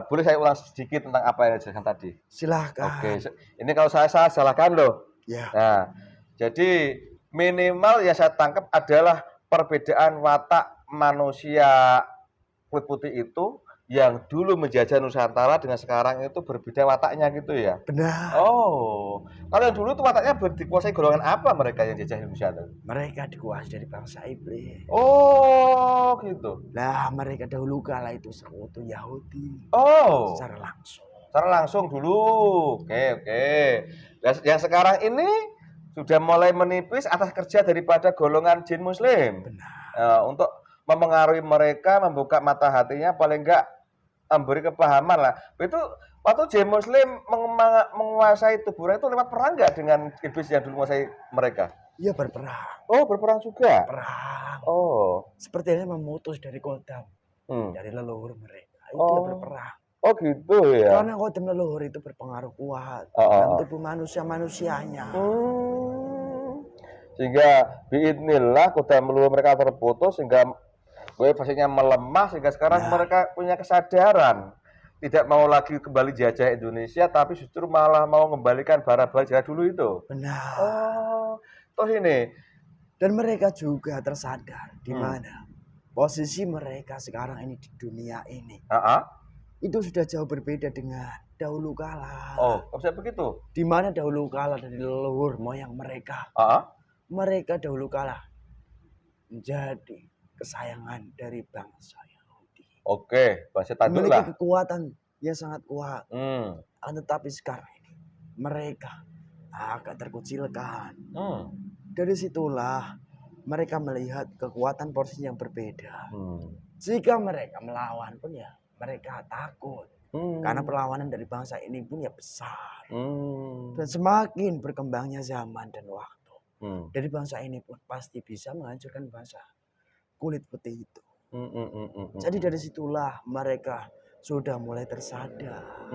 Boleh saya ulang sedikit tentang apa yang dijelaskan tadi? Silahkan. Oke, ini kalau saya salahkan loh. Ya. Nah, jadi minimal yang saya tangkap adalah perbedaan watak manusia kulit putih itu yang dulu menjajah Nusantara dengan sekarang itu berbeda wataknya gitu ya? Benar. Kalau yang dulu itu wataknya dikuasai golongan apa mereka yang jajah Nusantara? Mereka dikuasai dari bangsa iblis. Gitu. Nah, mereka dahulu kala itu sekutu Yahudi. Secara langsung. Secara langsung dulu. Oke. Dan yang sekarang ini sudah mulai menipis atas kerja daripada golongan jin Muslim. Benar. Untuk memengaruhi mereka, membuka mata hatinya, paling enggak memberi kepahaman lah. Itu waktu jin Muslim menguasai tubuhnya itu lewat perang enggak dengan iblis yang dulu menguasai mereka? Iya, berperang. Berperang juga? Perang. Sepertinya memutus dari kodam. Dari leluhur mereka. Itu berperang. Gitu ya. Karena kodam leluhur itu berpengaruh kuat dalam tubuh manusianya. Sehingga biidnillah kodam leluhur mereka terputus sehingga fasenya melemah sehingga sekarang mereka punya kesadaran tidak mau lagi kembali jajah Indonesia tapi justru malah mau mengembalikan bara-bara jajah dulu itu. Benar. Toh ini. Dan mereka juga tersadar di mana posisi mereka sekarang ini di dunia ini. itu sudah jauh berbeda dengan dahulu kala. Oh, kok bisa begitu? Di mana dahulu kala dari leluhur moyang mereka. Ah, Mereka dahulu kala menjadi kesayangan dari bangsa Yahudi. oke, bahasa taduk Memiliki lah. kekuatan yang sangat kuat. Hmm, Tetapi sekarang ini mereka agak terkucilkan. hmm, Dari situlah mereka melihat kekuatan porsi yang berbeda. hmm, Jika mereka melawan pun ya mereka takut. hmm, Karena perlawanan dari bangsa ini pun ya besar. hmm, Dan semakin berkembangnya zaman dan waktu, hmm, dari bangsa ini pun pasti bisa menghancurkan bangsa kulit putih itu. Jadi dari situlah mereka sudah mulai tersadar.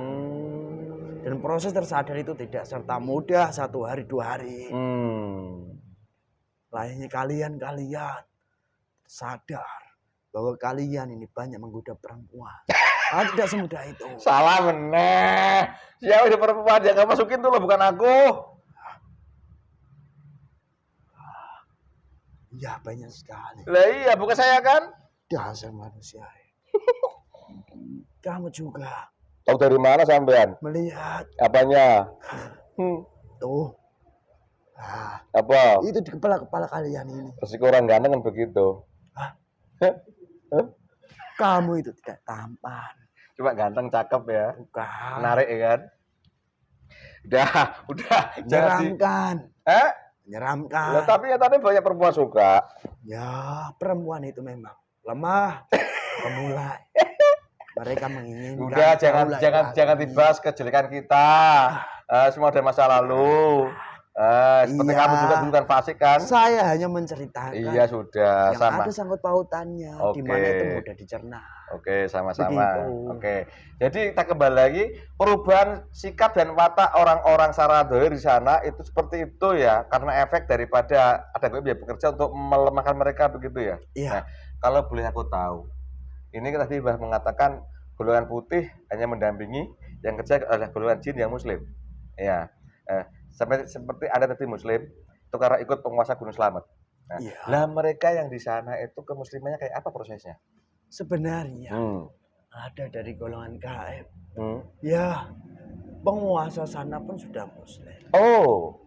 Dan proses tersadar itu tidak serta mudah 1 hari 2 hari. Layaknya kalian sadar bahwa kalian ini banyak menggoda perempuan. Tidak semudah itu. Salah meneh. Siapa di perempuan yang gak masukin tuh lo, bukan aku. Ya banyak sekali. Lah iya, bukan saya kan? Dasar manusia. Kamu juga Tahu dari mana sampean? melihat Apanya? tuh. Nah, Apa? itu di kepala kalian ini. Resiko orang ganteng kan begitu. Kamu itu tidak tampan. Cuma ganteng, cakep ya. Bukan. Menarik ya kan? Udah. Jangan di... Menyeramkan. Ya, Menyeramkan. tapi ya tadi banyak perempuan suka. Ya, perempuan itu memang lemah, pemulai. Mereka menginginkan. Udah, jangan lagi. dibahas kejelekan kita. Semua ada masa lalu. Seperti Iya. kamu juga dulu kan fasik kan? Saya hanya menceritakan Iya sudah, yang sama. ada sangkut pautannya, di Oke. mana itu mudah dicerna. Oke, sama-sama. Begitu. Oke. Jadi kita kembali lagi, perubahan sikap dan watak orang-orang Saradoyo di sana itu seperti itu ya, karena efek daripada ada biaya bekerja untuk melemahkan mereka begitu ya. Iya. Nah, kalau boleh aku tahu, ini tadi Mbah mengatakan golongan putih hanya mendampingi, yang kecil adalah golongan jin yang muslim. Ya. Seperti ada tadi muslim, itu karena ikut penguasa Gunung Slamet. Nah, Iya. lah mereka yang di sana itu kemuslimannya kayak apa prosesnya? Sebenarnya ada dari golongan gaib. Hmm. Ya, penguasa sana pun sudah muslim. Oh.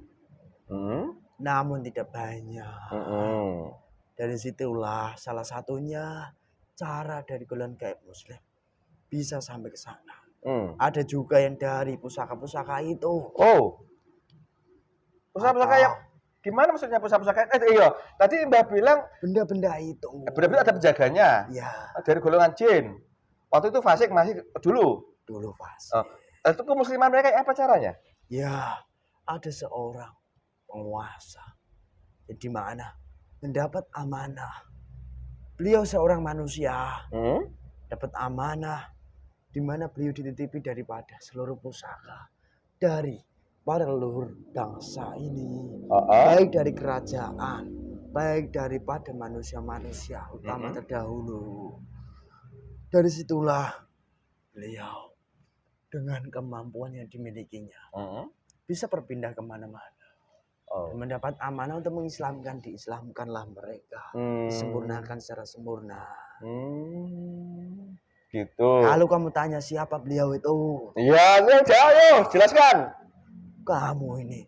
Namun tidak banyak. Dari situlah salah satunya cara dari golongan gaib muslim bisa sampai ke sana. Ada juga yang dari pusaka-pusaka itu. Oh. Pusaka-pusaka yang gimana maksudnya pusaka-pusaka? Iya, tadi Mbah bilang Benda-benda itu. benar-benar ada penjaganya. Ya, Dari golongan jin. Waktu itu fasik masih dulu. dulu pas. Itu kemusliman mereka kayak apa caranya? Ya, ada seorang penguasa di mana mendapat amanah. Beliau seorang manusia, dapat amanah di mana beliau dititipi daripada seluruh pusaka dari para leluhur bangsa ini, baik dari kerajaan, baik daripada manusia-manusia utama terdahulu. Dari situlah beliau dengan kemampuan yang dimilikinya bisa berpindah kemana-mana. Dan mendapat amanah untuk mengislamkan, diislamkanlah mereka, disempurnakan secara sempurna. Gitu. Kalau kamu tanya siapa beliau itu, Iya, ayo jelaskan. kamu ini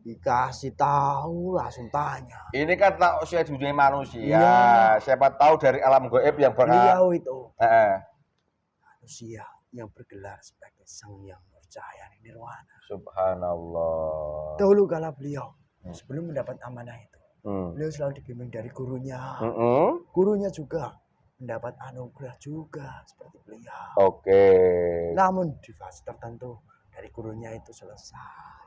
dikasih tahu langsung tanya. Ini kan tak usia dunia manusia. Iya. Siapa tahu dari alam gaib yang Beliau itu Heeh. manusia yang bergelar sebagai Sang Hyang Nurjaya Nirwana. Subhanallah. Dahulu kala beliau sebelum mendapat amanah itu, beliau selalu dibimbing dari gurunya. Gurunya juga mendapat anugerah juga seperti beliau. Oke. Namun di fase tertentu dari gurunya itu selesai.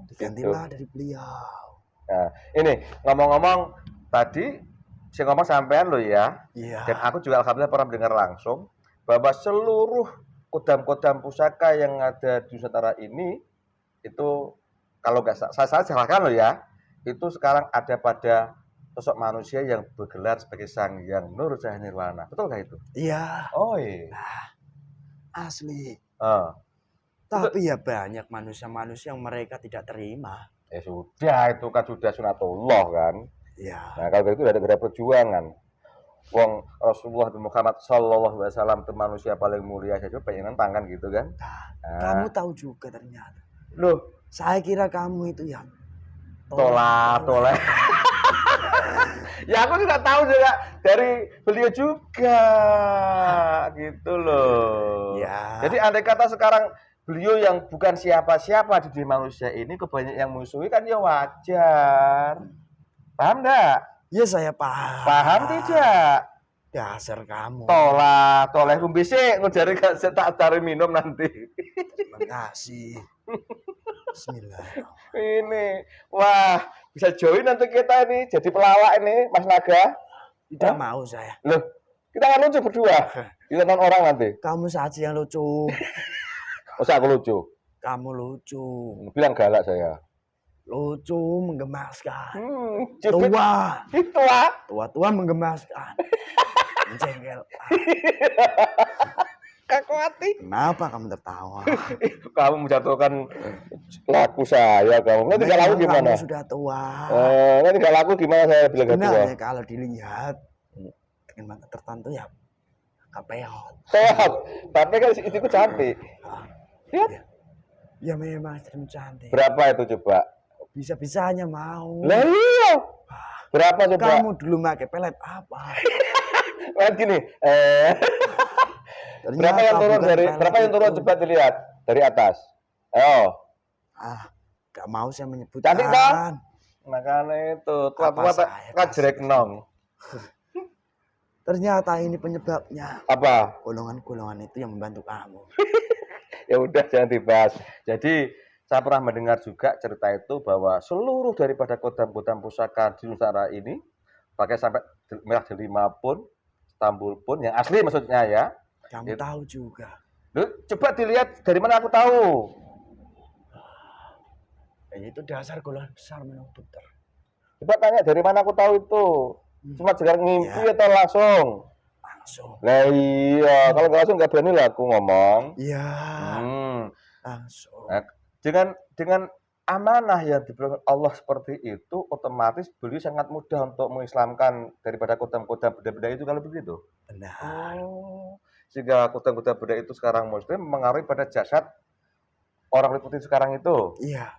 Digantilah dari beliau. Nah, ini ngomong-ngomong tadi saya ngomong sampean lo ya. Iya. Dan aku juga alhamdulillah pernah mendengar langsung bahwa seluruh kodam-kodam pusaka yang ada di Nusantara ini itu kalau nggak saya salahkan lo ya, itu sekarang ada pada sosok manusia yang bergelar sebagai Sang Hyang Nurjaya Nirwana. Betul nggak itu? Iya. Oh iya. Asli. Oh. Tapi ya banyak manusia-manusia yang mereka tidak terima. Ya sudah, itu kan sudah sunatullah kan. Ya. Nah kalau itu ada perjuangan. Wong Rasulullah Muhammad Sallallahu Alaihi Wasallam itu manusia paling mulia saja pengen nentang kan gitu kan. Kamu Nah, tahu juga ternyata. loh, Saya kira kamu itu ya tolak. Ya aku juga tahu juga dari beliau juga gitu loh. Ya. Jadi andai kata sekarang beliau yang bukan siapa-siapa di dunia manusia ini kebanyakan yang musuhi kan ya wajar. Paham enggak? Ya saya paham. Paham tidak? Dasar kamu. Toleh kumbisi ngejari gak tak cari minum nanti. Terima kasih. Bismillah. Ini, wah bisa join nanti kita ini jadi pelawak ini Mas Naga. Tidak mau saya. Loh, kita kan lucu berdua. Ditonton orang nanti. Kamu saja yang lucu. Masa aku lucu? Kamu lucu. Bilang galak saya. Lucu, menggemaskan. Cipit. Tua. Tua. Tua-tua menggemaskan. Menjengkelkan. Kakuati. Kenapa kamu tertawa? Kamu menjatuhkan laku saya. Kamu nanti gak laku gimana? Kamu sudah tua. Nanti gak laku gimana saya bilang gak tua? Sebenarnya kalau dilihat dengan mata tertentu ya kepeot. Tapi kan istriku cantik. Lihat. Ya memang istrimu cantik. Berapa itu coba? Bisa-bisanya mau. Lah iya. Berapa coba? Kamu dulu pakai pelet apa? Lihat gini. Berapa yang turun dari berapa yang turun coba dilihat dari atas. Ayo. Gak mau saya menyebutkan. Cantik kan? Makanya itu tua-tua tak jerek nong. Ternyata ini penyebabnya. Apa? Golongan-golongan itu yang membantu kamu. Ya udah jangan dibahas. Jadi saya pernah mendengar juga cerita itu bahwa seluruh daripada kodam-kodam pusaka di Nusantara ini pakai sampai Merah Delima pun, Istanbul pun yang asli maksudnya ya. Kamu tahu juga. Loh, coba dilihat dari mana aku tahu. Itu dasar golongan besar menurut dokter. Coba tanya dari mana aku tahu itu. Cuma sekedar ngimpi atau langsung? Langsung. Nah iya, kalau nggak langsung nggak berani lah aku ngomong. Iya. Langsung. Nah, dengan amanah yang diberikan Allah seperti itu, otomatis beliau sangat mudah untuk mengislamkan daripada kodam-kodam benda-benda itu kalau begitu. Benar. Sehingga kodam-kodam benda itu sekarang Muslim mengaruhi pada jasad orang putih sekarang itu. Iya.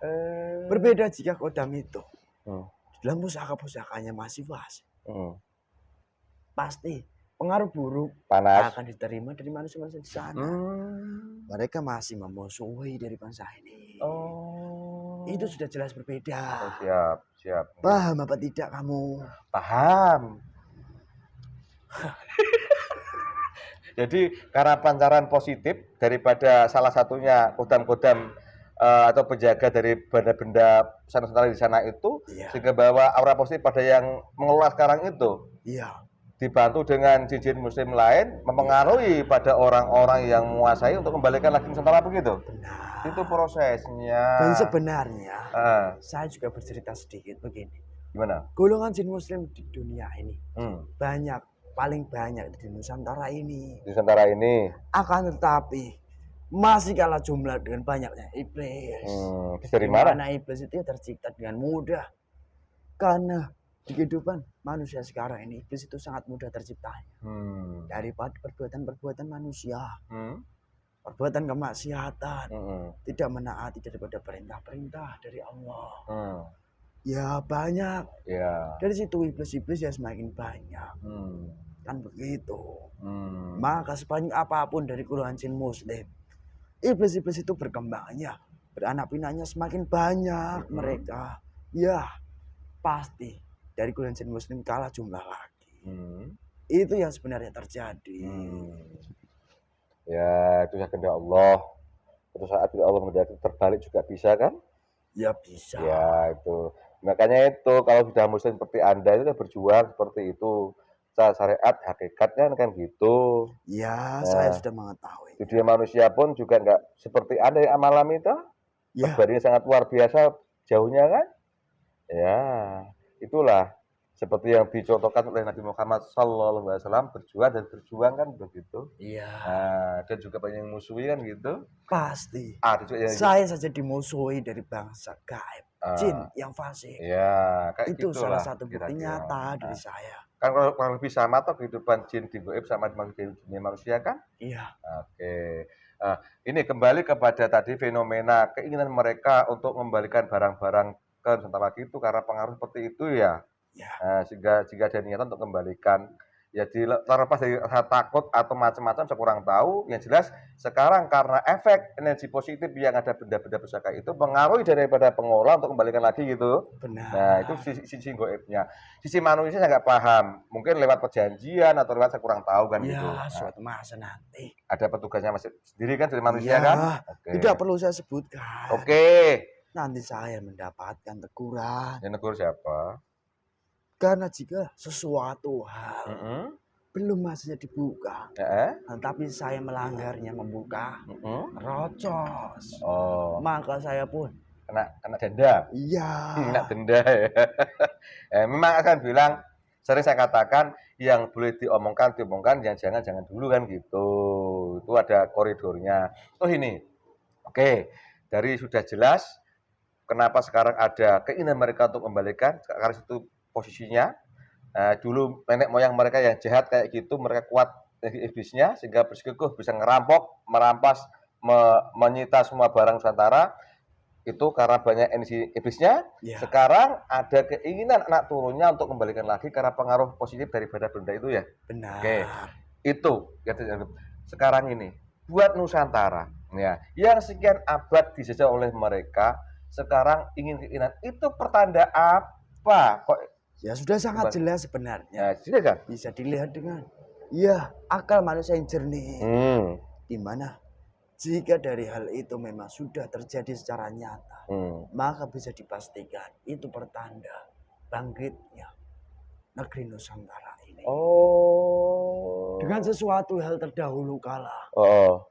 Berbeda jika kodam itu di dalam pusaka-pusakanya masih fasik. Pasti pengaruh buruk panas akan diterima dari manusia-manusia di sana. Mereka masih memusuhi dari bangsa ini. Itu sudah jelas berbeda. Siap. Paham apa tidak kamu? Paham. Jadi karena pancaran positif daripada salah satunya kodam-kodam atau penjaga dari benda-benda Nusantara di sana itu, sehingga bawa aura positif pada yang mengelola sekarang itu. Iya. Dibantu dengan jin muslim lain mempengaruhi pada orang-orang yang menguasai untuk kembalikan lagi Nusantara begitu. Benar. Itu prosesnya. Dan sebenarnya saya juga bercerita sedikit begini. Gimana? Golongan jin muslim di dunia ini paling banyak di Nusantara ini. Di Nusantara ini. Akan tetapi masih kalah jumlah dengan banyaknya iblis. Dari mana? Iblis itu tercipta dengan mudah. Karena di kehidupan manusia sekarang ini iblis itu sangat mudah terciptanya. Daripada perbuatan-perbuatan manusia. Perbuatan kemaksiatan. Tidak menaati daripada perintah-perintah dari Allah. Ya banyak. Dari situ iblis-iblis ya semakin banyak. Kan begitu. Maka sebanyak apapun dari golongan jin muslim, iblis-iblis itu berkembangnya, beranak pinaknya semakin banyak mereka. Ya pasti dari golongan jin muslim kalah jumlah lagi. Itu yang sebenarnya terjadi. Ya itu ya kehendak Allah. Suatu saat Allah menjadi terbalik juga bisa kan? Ya bisa. Ya itu. Makanya itu kalau sudah muslim seperti Anda itu kan berjuang seperti itu. Syariat hakikatnya kan gitu. Ya, saya sudah mengetahui. Di dunia manusia pun juga enggak seperti Anda yang malam itu. Ya. Perbandingan sangat luar biasa jauhnya kan? Ya, itulah seperti yang dicontohkan oleh Nabi Muhammad SAW berjuang kan begitu. Iya. Dan juga banyak yang musuhi kan gitu. Pasti. Saya saja dimusuhi dari bangsa gaib, jin yang fasik. Ya, kayak itu gitulah, salah satu bukti nyata dari saya. Kan kalau kurang lebih sama toh kehidupan jin di gaib sama dengan dunia manusia kan? Iya, Oke. Nah, ini kembali kepada tadi fenomena keinginan mereka untuk membalikan barang-barang ke Nusantara itu karena pengaruh seperti itu ya. iya, Jika ada niatan untuk kembalikan, ya terlepas dari rasa takut atau macam-macam saya kurang tahu, yang jelas sekarang karena efek energi positif yang ada benda-benda pusaka itu pengaruh daripada pengolah untuk kembalikan lagi gitu. Nah, itu benar. sisi goibnya. Sisi manusia saya nggak paham, mungkin lewat perjanjian atau lewat saya kurang tahu kan Iya, gitu. Nah, suatu masa nanti. ada petugasnya masih sendiri kan dari manusia Iya, kan? Oke. tidak perlu saya sebutkan. Oke. Nanti saya mendapatkan teguran. Yang negur siapa? Karena jika sesuatu hal Mm-mm. belum masanya dibuka, Ya. tetapi saya melanggarnya membuka, Mm-mm. rocos. Oh, Maka saya pun, kena denda. iya, Kena denda ya. Memang akan bilang sering saya katakan yang boleh diomongkan, yang jangan dulu kan gitu. Itu ada koridornya. Oh ini, oke. Dari sudah jelas kenapa sekarang ada keinginan mereka untuk kembalikan karena itu posisinya. Dulu nenek moyang mereka yang jahat kayak gitu, mereka kuat iblisnya sehingga bersikukuh bisa ngerampok, merampas, menyita semua barang Nusantara. Itu karena banyak energi iblisnya. iya, Sekarang ada keinginan anak turunnya untuk kembalikan lagi karena pengaruh positif daripada benda itu ya. Oke, benar. itu sekarang ini buat Nusantara ya, yang sekian abad dijajah oleh mereka, sekarang keinginan itu pertanda apa? Kok Ya sudah sangat kembali? jelas sebenarnya. Nah, sudah kan? Bisa dilihat dengan, ya, akal manusia yang jernih. Di mana jika dari hal itu memang sudah terjadi secara nyata, maka bisa dipastikan itu pertanda bangkitnya negeri Nusantara ini. Oh. Dengan sesuatu hal terdahulu kala, Oh.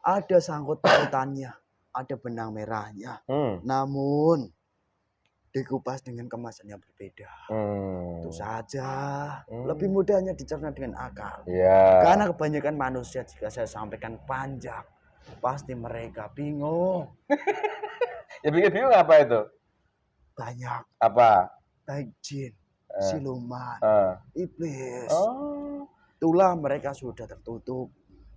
ada sangkut pautannya, ada benang merahnya. Namun dikupas dengan kemasan yang berbeda. Itu saja. Lebih mudahnya dicerna dengan akal. Ya. Karena kebanyakan manusia jika saya sampaikan panjang, pasti mereka bingung. Ya bikin bingung apa itu? Banyak, Apa? baik jin, siluman, iblis. Oh. Itulah mereka sudah tertutup.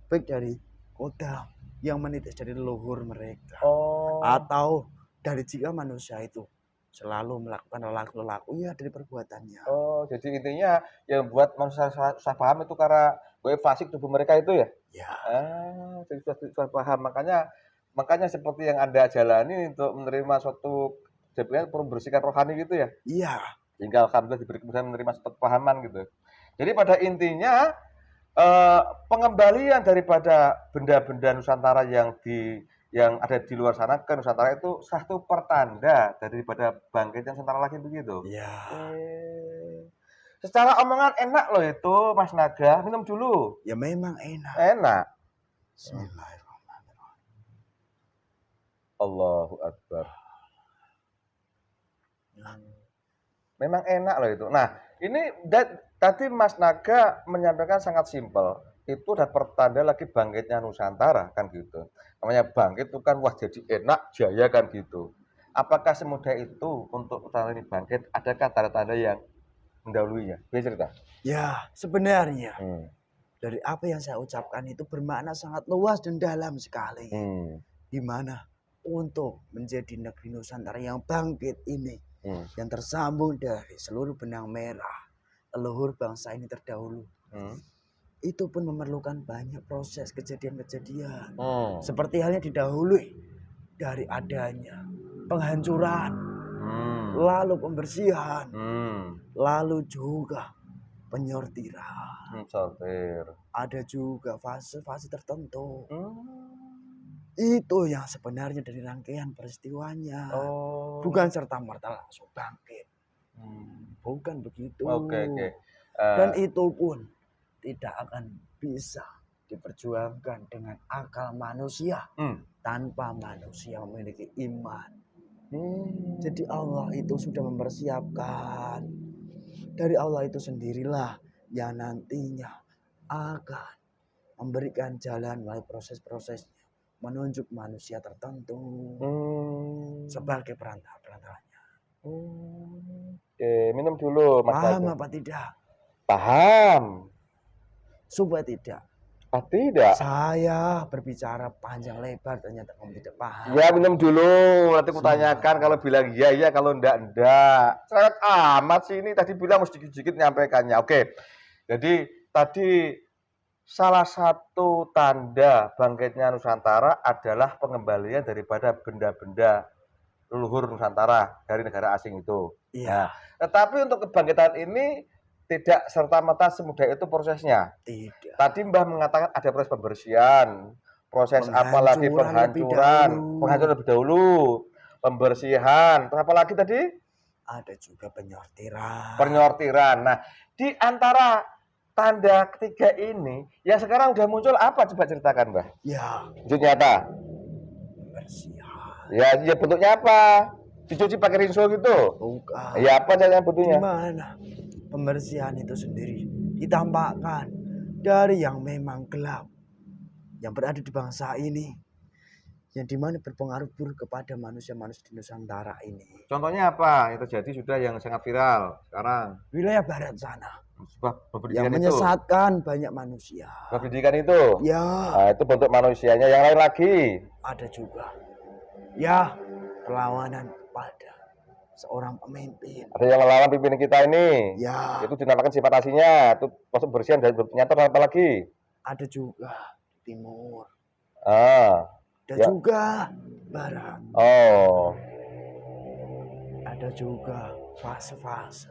Baik dari kodam yang menitis dari leluhur mereka. Oh. Atau dari jika manusia itu selalu melakukan lelaku ya dari perbuatannya. Oh, jadi intinya yang buat manusia salah paham itu karena goib fasik tubuh mereka itu ya? Ya, Jadi sudah paham. Makanya seperti yang Anda jalani untuk menerima suatu sebenarnya perlu membersihkan rohani gitu ya? iya, Sehingga alhamdulillah diberi kemudahan menerima suatu pahaman gitu. Jadi pada intinya pengembalian daripada benda-benda Nusantara yang ada di luar sana ke Nusantara itu satu pertanda daripada bangkitnya Nusantara lagi begitu. iya. Secara omongan enak loh itu Mas Naga, minum dulu. Ya memang enak. Enak. Bismillahirrahmanirrahim. Allahu Akbar. Memang enak loh itu. Nah, ini tadi Mas Naga menyampaikan sangat simpel. Itu udah pertanda lagi bangkitnya Nusantara kan gitu. Namanya bangkit itu kan wah jadi enak, jaya kan gitu. Apakah semudah itu untuk Nusantara ini bangkit? Adakah tanda-tanda yang mendahulunya? Bisa cerita? Ya, sebenarnya dari apa yang saya ucapkan itu bermakna sangat luas dan dalam sekali. Di mana untuk menjadi negeri Nusantara yang bangkit ini, yang tersambung dari seluruh benang merah leluhur bangsa ini terdahulu, itu pun memerlukan banyak proses kejadian-kejadian. Seperti halnya didahului dari adanya penghancuran, lalu pembersihan, lalu juga penyortiran. Sortir. Ada juga fase-fase tertentu. Itu yang sebenarnya dari rangkaian peristiwanya. Bukan serta-merta langsung bangkit. Bukan begitu. Oke. Dan itu pun tidak akan bisa diperjuangkan dengan akal manusia tanpa manusia memiliki iman. Jadi Allah itu sudah mempersiapkan. Dari Allah itu sendirilah yang nantinya akan memberikan jalan melalui proses-prosesnya, menunjuk manusia tertentu sebagai perantaranya. Oke, minum dulu Mas Paham Naga. apa tidak? Paham. Supaya tidak Ah, tidak. saya berbicara panjang lebar ternyata kamu tidak paham. Ya, minum dulu. Nanti kutanyakan Sumpah. kalau bilang iya, iya. Kalau enggak. Cerewet amat sih ini. Tadi bilang mesti sedikit nyampaikannya. Oke. Jadi, tadi salah satu tanda bangkitnya Nusantara adalah pengembalian daripada benda-benda leluhur Nusantara dari negara asing itu. Iya. Nah, tetapi untuk kebangkitan ini tidak serta-merta semudah itu prosesnya. Tidak. Tadi Mbah mengatakan ada proses pembersihan, proses apalagi penghancuran lebih dahulu, pembersihan, terus apa lagi tadi? Ada juga penyortiran. Penyortiran. Nah, di antara tanda ketiga ini, yang sekarang udah muncul apa? Coba ceritakan, Mbah. Ya, Wujud nyata. pembersihan. Ya, ya bentuknya apa? Dicuci pakai rinso gitu. Bukan. Ya, apa caranya bentuknya? Gimana? Pembersihan itu sendiri ditampakkan dari yang memang gelap yang berada di bangsa ini, yang dimana berpengaruh buruk kepada manusia-manusia di Nusantara ini. Contohnya apa yang terjadi sudah yang sangat viral sekarang? Wilayah barat sana Sebuah yang pendidikan itu. menyesatkan banyak manusia. Pendidikan itu. Ya, Nah, itu bentuk manusianya. Yang lain lagi. ada juga. Ya, perlawanan kepada seorang pemimpin. Ada yang melawan pimpinan kita ini. Ya, Itu dinamakan sifat aslinya. Itu masuk bersihan dan nyata apa lagi? ada juga di timur. Ah, Ada Ya. juga barat. oh, Ada juga fase-fase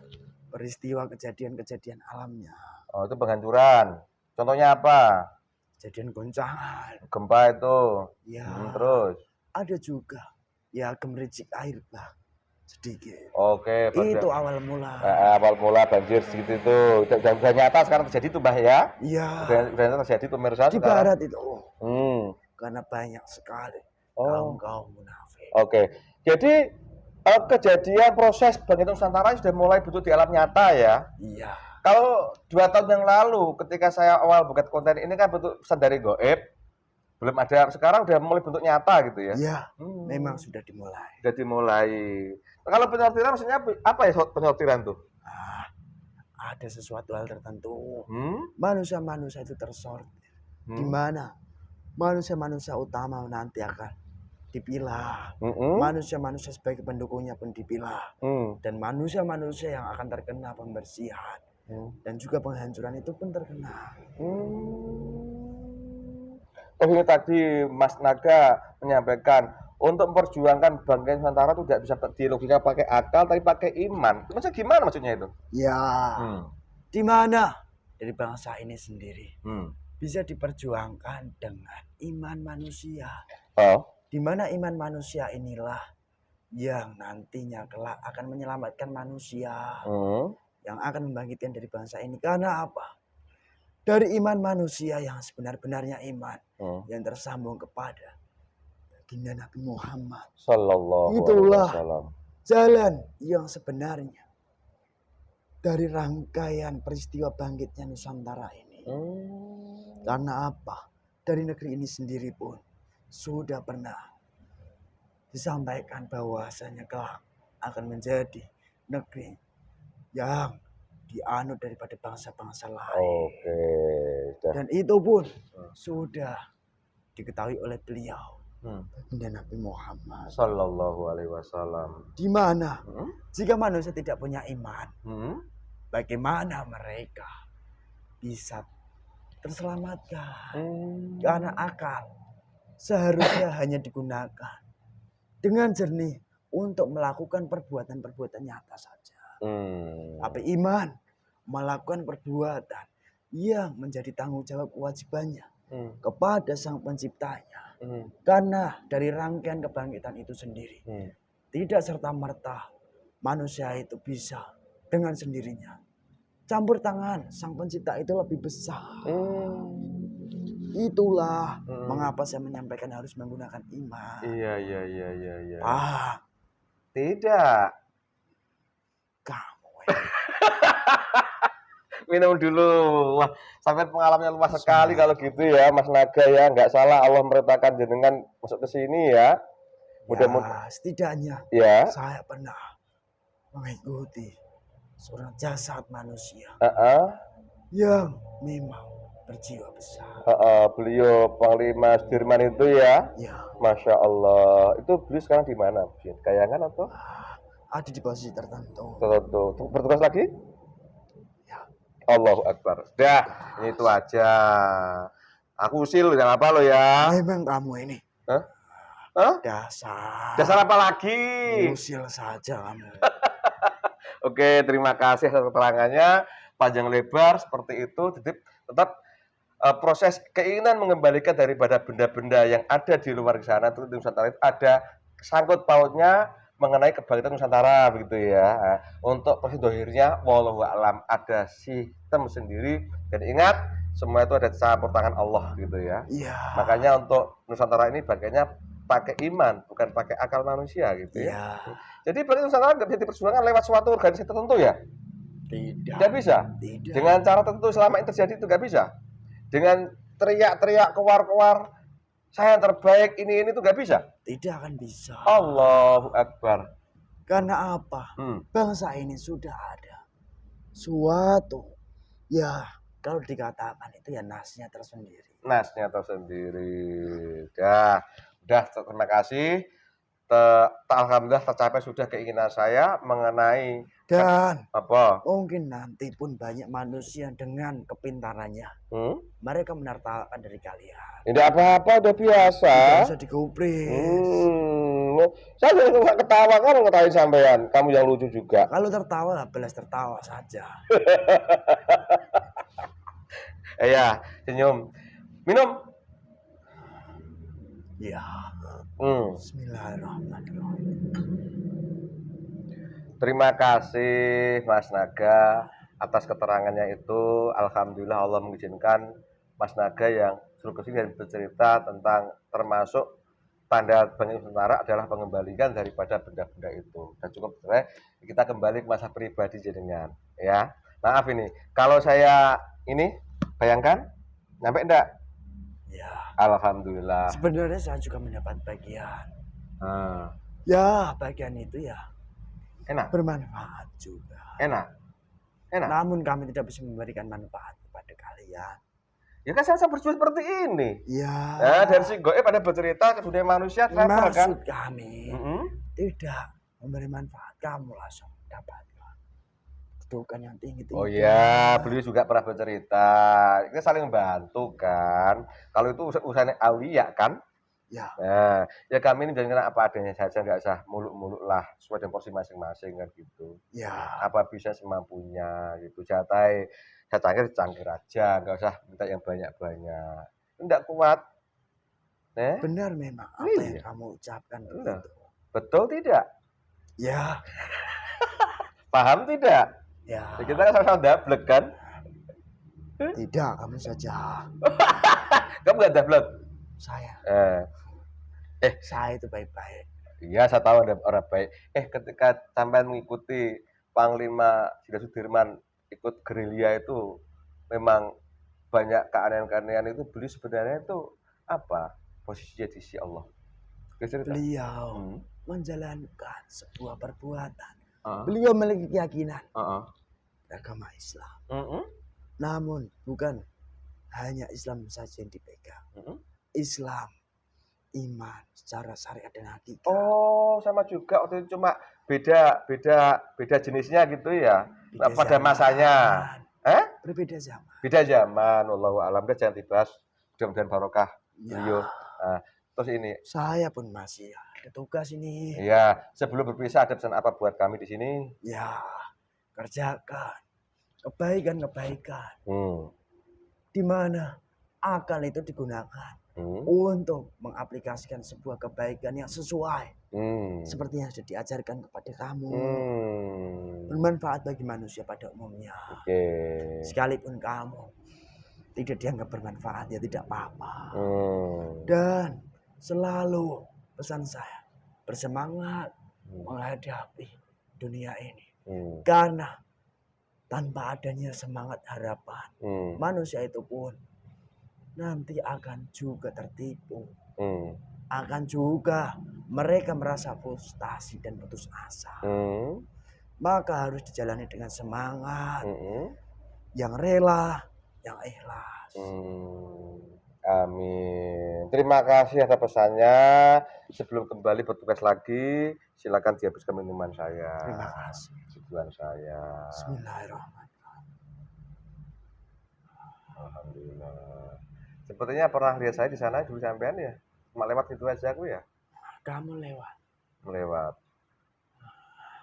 peristiwa kejadian-kejadian alamnya. oh itu penghancuran. Contohnya apa? Kejadian goncangan. Gempa itu. Ya, Terus. ada juga ya gemericik air bah sedikit. Oke, Itu awal mula. awal mula banjir segitu itu. Udah nyata sekarang terjadi tuh, Mbah ya. Iya, Udah nyata terjadi pemirsa di sekarang. barat itu Hmm. karena banyak sekali Oh. kaum munafik. Oke. Jadi kejadian proses bangkit Nusantara sudah mulai bentuk di alam nyata ya. Iya, Kalau 2 tahun yang lalu ketika saya awal buat konten ini kan bentuk pesan dari goib, belum ada. Sekarang udah mulai bentuk nyata gitu ya. iya, Hmm. memang sudah dimulai. Sudah dimulai. Kalau penyortiran maksudnya apa ya penyortiran tuh? Ah, ada sesuatu hal tertentu. Hmm? Manusia-manusia itu tersortir. Di Hmm? mana manusia-manusia utama nanti akan dipilah. Hmm? Manusia-manusia sebagai pendukungnya pun dipilah. Hmm? Dan manusia-manusia yang akan terkena pembersihan Hmm? dan juga penghancuran itu pun terkena. Tapi tadi Mas Naga menyampaikan untuk memperjuangkan bangkit Nusantara itu tidak bisa dialogika pakai akal tapi pakai iman. Maksudnya gimana maksudnya itu? Ya, di mana dari bangsa ini sendiri Hmm. bisa diperjuangkan dengan iman manusia. Oh. Di mana iman manusia inilah yang nantinya kelak akan menyelamatkan manusia, Hmm. yang akan membangkitkan dari bangsa ini. Karena apa? Dari iman manusia yang sebenar-benarnya iman Hmm. yang tersambung kepada baginda Nabi Muhammad. Sallallahu Itulah alaihi wasallam. jalan yang sebenarnya dari rangkaian peristiwa bangkitnya Nusantara ini. Karena apa? Dari negeri ini sendiri pun sudah pernah disampaikan bahwasanya kelak akan menjadi negeri yang dianut daripada bangsa-bangsa lain. Oke. Dah. Dan itu pun sudah diketahui oleh beliau, Hmm. baginda Nabi Muhammad. Sallallahu alaihi wasallam. Di mana Hmm? jika manusia tidak punya iman, Hmm? bagaimana mereka bisa terselamatkan? Hmm. Karena akal seharusnya hanya digunakan dengan jernih untuk melakukan perbuatan-perbuatan nyata saja. Tapi iman melakukan perbuatan yang menjadi tanggung jawab kewajibannya kepada Sang Penciptanya. Karena dari rangkaian kebangkitan itu sendiri, tidak serta-merta manusia itu bisa dengan sendirinya. Campur tangan Sang Pencipta itu lebih besar. Itulah mengapa saya menyampaikan harus menggunakan iman. Iya. Paham Tidak. kamu. Minum dulu. Wah, sampai pengalamannya luas sekali kalau gitu ya, Mas Naga ya. Nggak salah Allah merintahkan jenengan masuk ke sini ya. Mudah-mudahan. Ya, setidaknya Ya. saya pernah mengikuti seorang jasad manusia Heeh. yang memang berjiwa besar. Beliau Panglima Sudirman itu ya. Ya, Masya Allah. Itu beliau sekarang di mana? Di Kayangan atau ada di posisi tertentu. tertentu? Bertugas lagi? Ya, Allahu Akbar. Dah, ini itu aja. Aku usil, jangan apa lo ya. memang kamu ini Hah? Hah? Dasar apa lagi? usil saja kamu. Oke, terima kasih atas keterangannya. Panjang lebar seperti itu. Tetap proses keinginan mengembalikan daripada benda-benda yang ada di luar sana itu di Nusantara itu ada sangkut pautnya mengenai kebangkitan Nusantara begitu ya. Nah, untuk proses dohirnya, wallahu a'lam, ada sistem sendiri dan ingat semua itu ada campur tangan Allah gitu ya. Iya. Makanya untuk Nusantara ini bagiannya pakai iman bukan pakai akal manusia gitu ya. Iya. Jadi berarti Nusantara nggak bisa diperjuangkan lewat suatu organisasi tertentu ya? Tidak. Nggak bisa. Tidak. Dengan cara tertentu selama ini terjadi itu nggak bisa. Dengan teriak-teriak keluar-keluar saya yang terbaik ini tuh nggak bisa. Tidak akan bisa. Allahu Akbar. Karena apa? Bangsa ini sudah ada suatu, ya kalau dikatakan itu ya nasnya tersendiri. Nasnya tersendiri. Udah terima kasih. Alhamdulillah tercapai sudah keinginan saya mengenai Dan apa? mungkin nanti pun banyak manusia dengan kepintarannya mereka menertawakan dari kalian. Tidak apa-apa, udah biasa. Tidak usah digubris. Saya nggak ketawa kan ngetawain sampean. Kamu yang lucu juga. Kalau tertawa, belas tertawa saja. Iya, senyum. Minum. Ya. Bismillahirrahmanirrahim. Terima kasih Mas Naga atas keterangannya itu. Alhamdulillah Allah mengizinkan Mas Naga yang suruh kesini dan bercerita tentang termasuk tanda Bank Nusantara adalah pengembalian daripada benda-benda itu. Dan cukup sebenarnya kita kembali ke masa pribadi jenengan, ya. Maaf ini, kalau saya ini bayangkan, nyampe enggak? Ya. Alhamdulillah. Sebenarnya saya juga mendapat bagian. Ya, bagian itu ya Enak. bermanfaat juga. Enak. Namun kami tidak bisa memberikan manfaat kepada kalian. Ya kan saya berjuang seperti ini. Ya. Nah, dari si Goib ada bercerita ke dunia manusia, travel kan? Maksud kami tidak memberi manfaat, kamu langsung dapatkan kedudukan yang tinggi. Oh iya, beliau juga pernah bercerita. Kita saling bantu kan. Kalau itu urusannya aulia kan? Ya. Nah, ya kami ini jangan apa adanya saja, nggak usah muluk-muluk lah, sesuai dengan porsi masing-masing kan gitu. Ya. Apa bisa semampunya gitu. Cangkir aja, nggak usah minta yang banyak-banyak. Enggak kuat. Benar memang apa yang kamu ucapkan begitu. Betul tidak? Ya. Paham tidak? Ya. Kita kan sama-sama dablek kan? Tidak, kamu saja. Kamu nggak dablek? Saya. Saya itu baik-baik. Iya, saya tahu ada orang baik. Ketika sampai mengikuti Panglima Sudirman ikut gerilya itu, memang banyak keanehan-keanehan itu. Beliau sebenarnya itu apa posisinya di sisi Allah? Beliau menjalankan sebuah perbuatan. Beliau memiliki keyakinan agama Islam. Namun bukan hanya Islam saja yang dipegang. Islam, iman secara syariat dan hakikat. Oh, sama juga. Waktu itu cuma beda jenisnya gitu ya. Pada masanya. Berbeda zaman. Beda zaman. Wallahu a'lam. Jangan dibahas. Mudah-mudahan barokah beliau. Terus ini. Saya pun masih ada tugas ini. Iya. Sebelum berpisah ada pesan apa buat kami di sini? Ya, kerjakan kebaikan-kebaikan. Di mana akal itu digunakan untuk mengaplikasikan sebuah kebaikan yang sesuai seperti yang sudah diajarkan kepada kamu, bermanfaat bagi manusia pada umumnya. Sekalipun kamu tidak dianggap bermanfaat, ya tidak apa-apa. Dan selalu pesan saya, bersemangat menghadapi dunia ini, karena tanpa adanya semangat harapan, manusia itu pun nanti akan juga tertipu. Akan juga mereka merasa frustasi dan putus asa. Maka harus dijalani dengan semangat. yang rela, yang ikhlas. Amin. Terima kasih atas pesannya. Sebelum kembali bertugas lagi, silakan dihabiskan minuman saya. Terima kasih. Tujuan saya. Bismillahirrahmanirrahim. Alhamdulillah. Sepertinya pernah lihat saya di sana dulu sampean ya. Cuma lewat gitu aja aku ya. Kamu lewat. Melewat.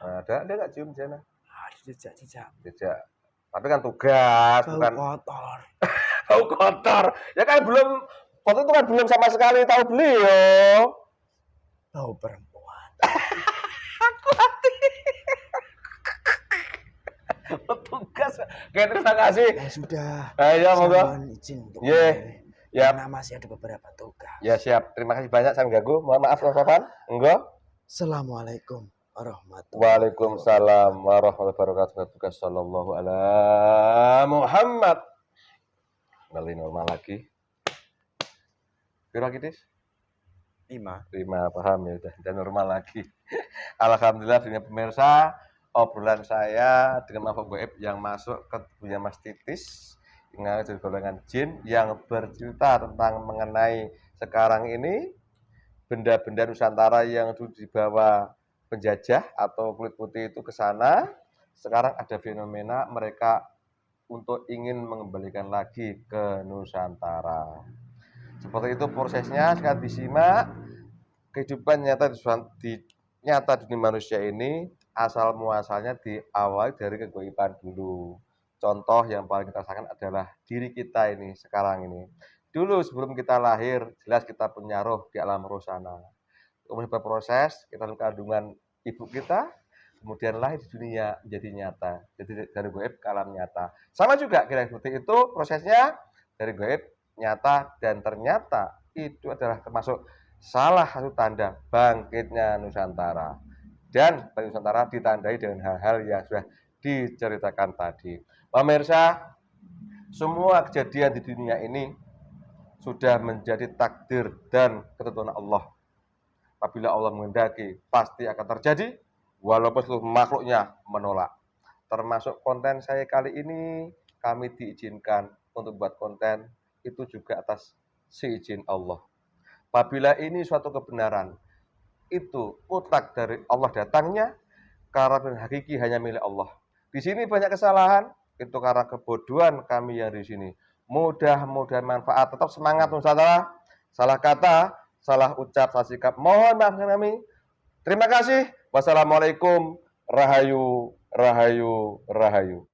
Ada nggak cium di sana? Harus jejak-jejak. Jejak. Tapi kan tugas, Bau bukan kotor. tahu kotor. Ya kan belum foto itu kan belum sama sekali tahu beliau. Bau perempuan. Petugas. Oke, terima kasih. Ya sudah. Ayo, Saya monggo. mohon izin untuk Ye. kembali. Ya. Karena masih ada beberapa tugas. Ya siap. Terima kasih banyak saya mengganggu. Mohon maaf Mas Sofan. Enggak. Assalamualaikum warahmatullahi Waalaikumsalam warahmatullahi wabarakatuh. Tugas sallallahu ala Muhammad. Kembali normal lagi. Piro Kidis? 5. 5 paham ya udah normal lagi. Alhamdulillah dunia pemirsa, obrolan saya dengan makhluk gaib yang masuk ke tubuhnya Mas Titis dengan dari golongan jin yang bercerita tentang mengenai sekarang ini benda-benda Nusantara yang dulu dibawa penjajah atau kulit putih itu ke sana, sekarang ada fenomena mereka untuk ingin mengembalikan lagi ke Nusantara. Seperti itu prosesnya, sekarang disimak. Kehidupan nyata di dunia manusia ini asal muasalnya diawali dari kegaiban dulu. Contoh yang paling kita rasakan adalah diri kita ini sekarang ini. Dulu sebelum kita lahir, jelas kita punya roh di alam roh sana. Kemudian berproses, kita dalam kandungan ibu kita, kemudian lahir di dunia menjadi nyata. Jadi dari gaib ke alam nyata. Sama juga kira-kira seperti itu prosesnya dari gaib nyata, dan ternyata itu adalah termasuk salah satu tanda bangkitnya Nusantara. Dan bangkit Nusantara ditandai dengan hal-hal yang sudah diceritakan tadi. Pemirsa, semua kejadian di dunia ini sudah menjadi takdir dan ketentuan Allah. Apabila Allah menghendaki, pasti akan terjadi, walaupun seluruh makhluknya menolak. Termasuk konten saya kali ini, kami diizinkan untuk buat konten itu juga atas seizin Allah. Apabila ini suatu kebenaran, itu mutlak dari Allah datangnya, karena hakiki hanya milik Allah. Di sini banyak kesalahan, itu karena kebodohan kami yang di sini. Mudah-mudahan manfaat. Tetap semangat Nusantara. Salah kata, salah ucap, salah sikap. Mohon maaf kami. Terima kasih. Wassalamualaikum. Rahayu, rahayu, rahayu.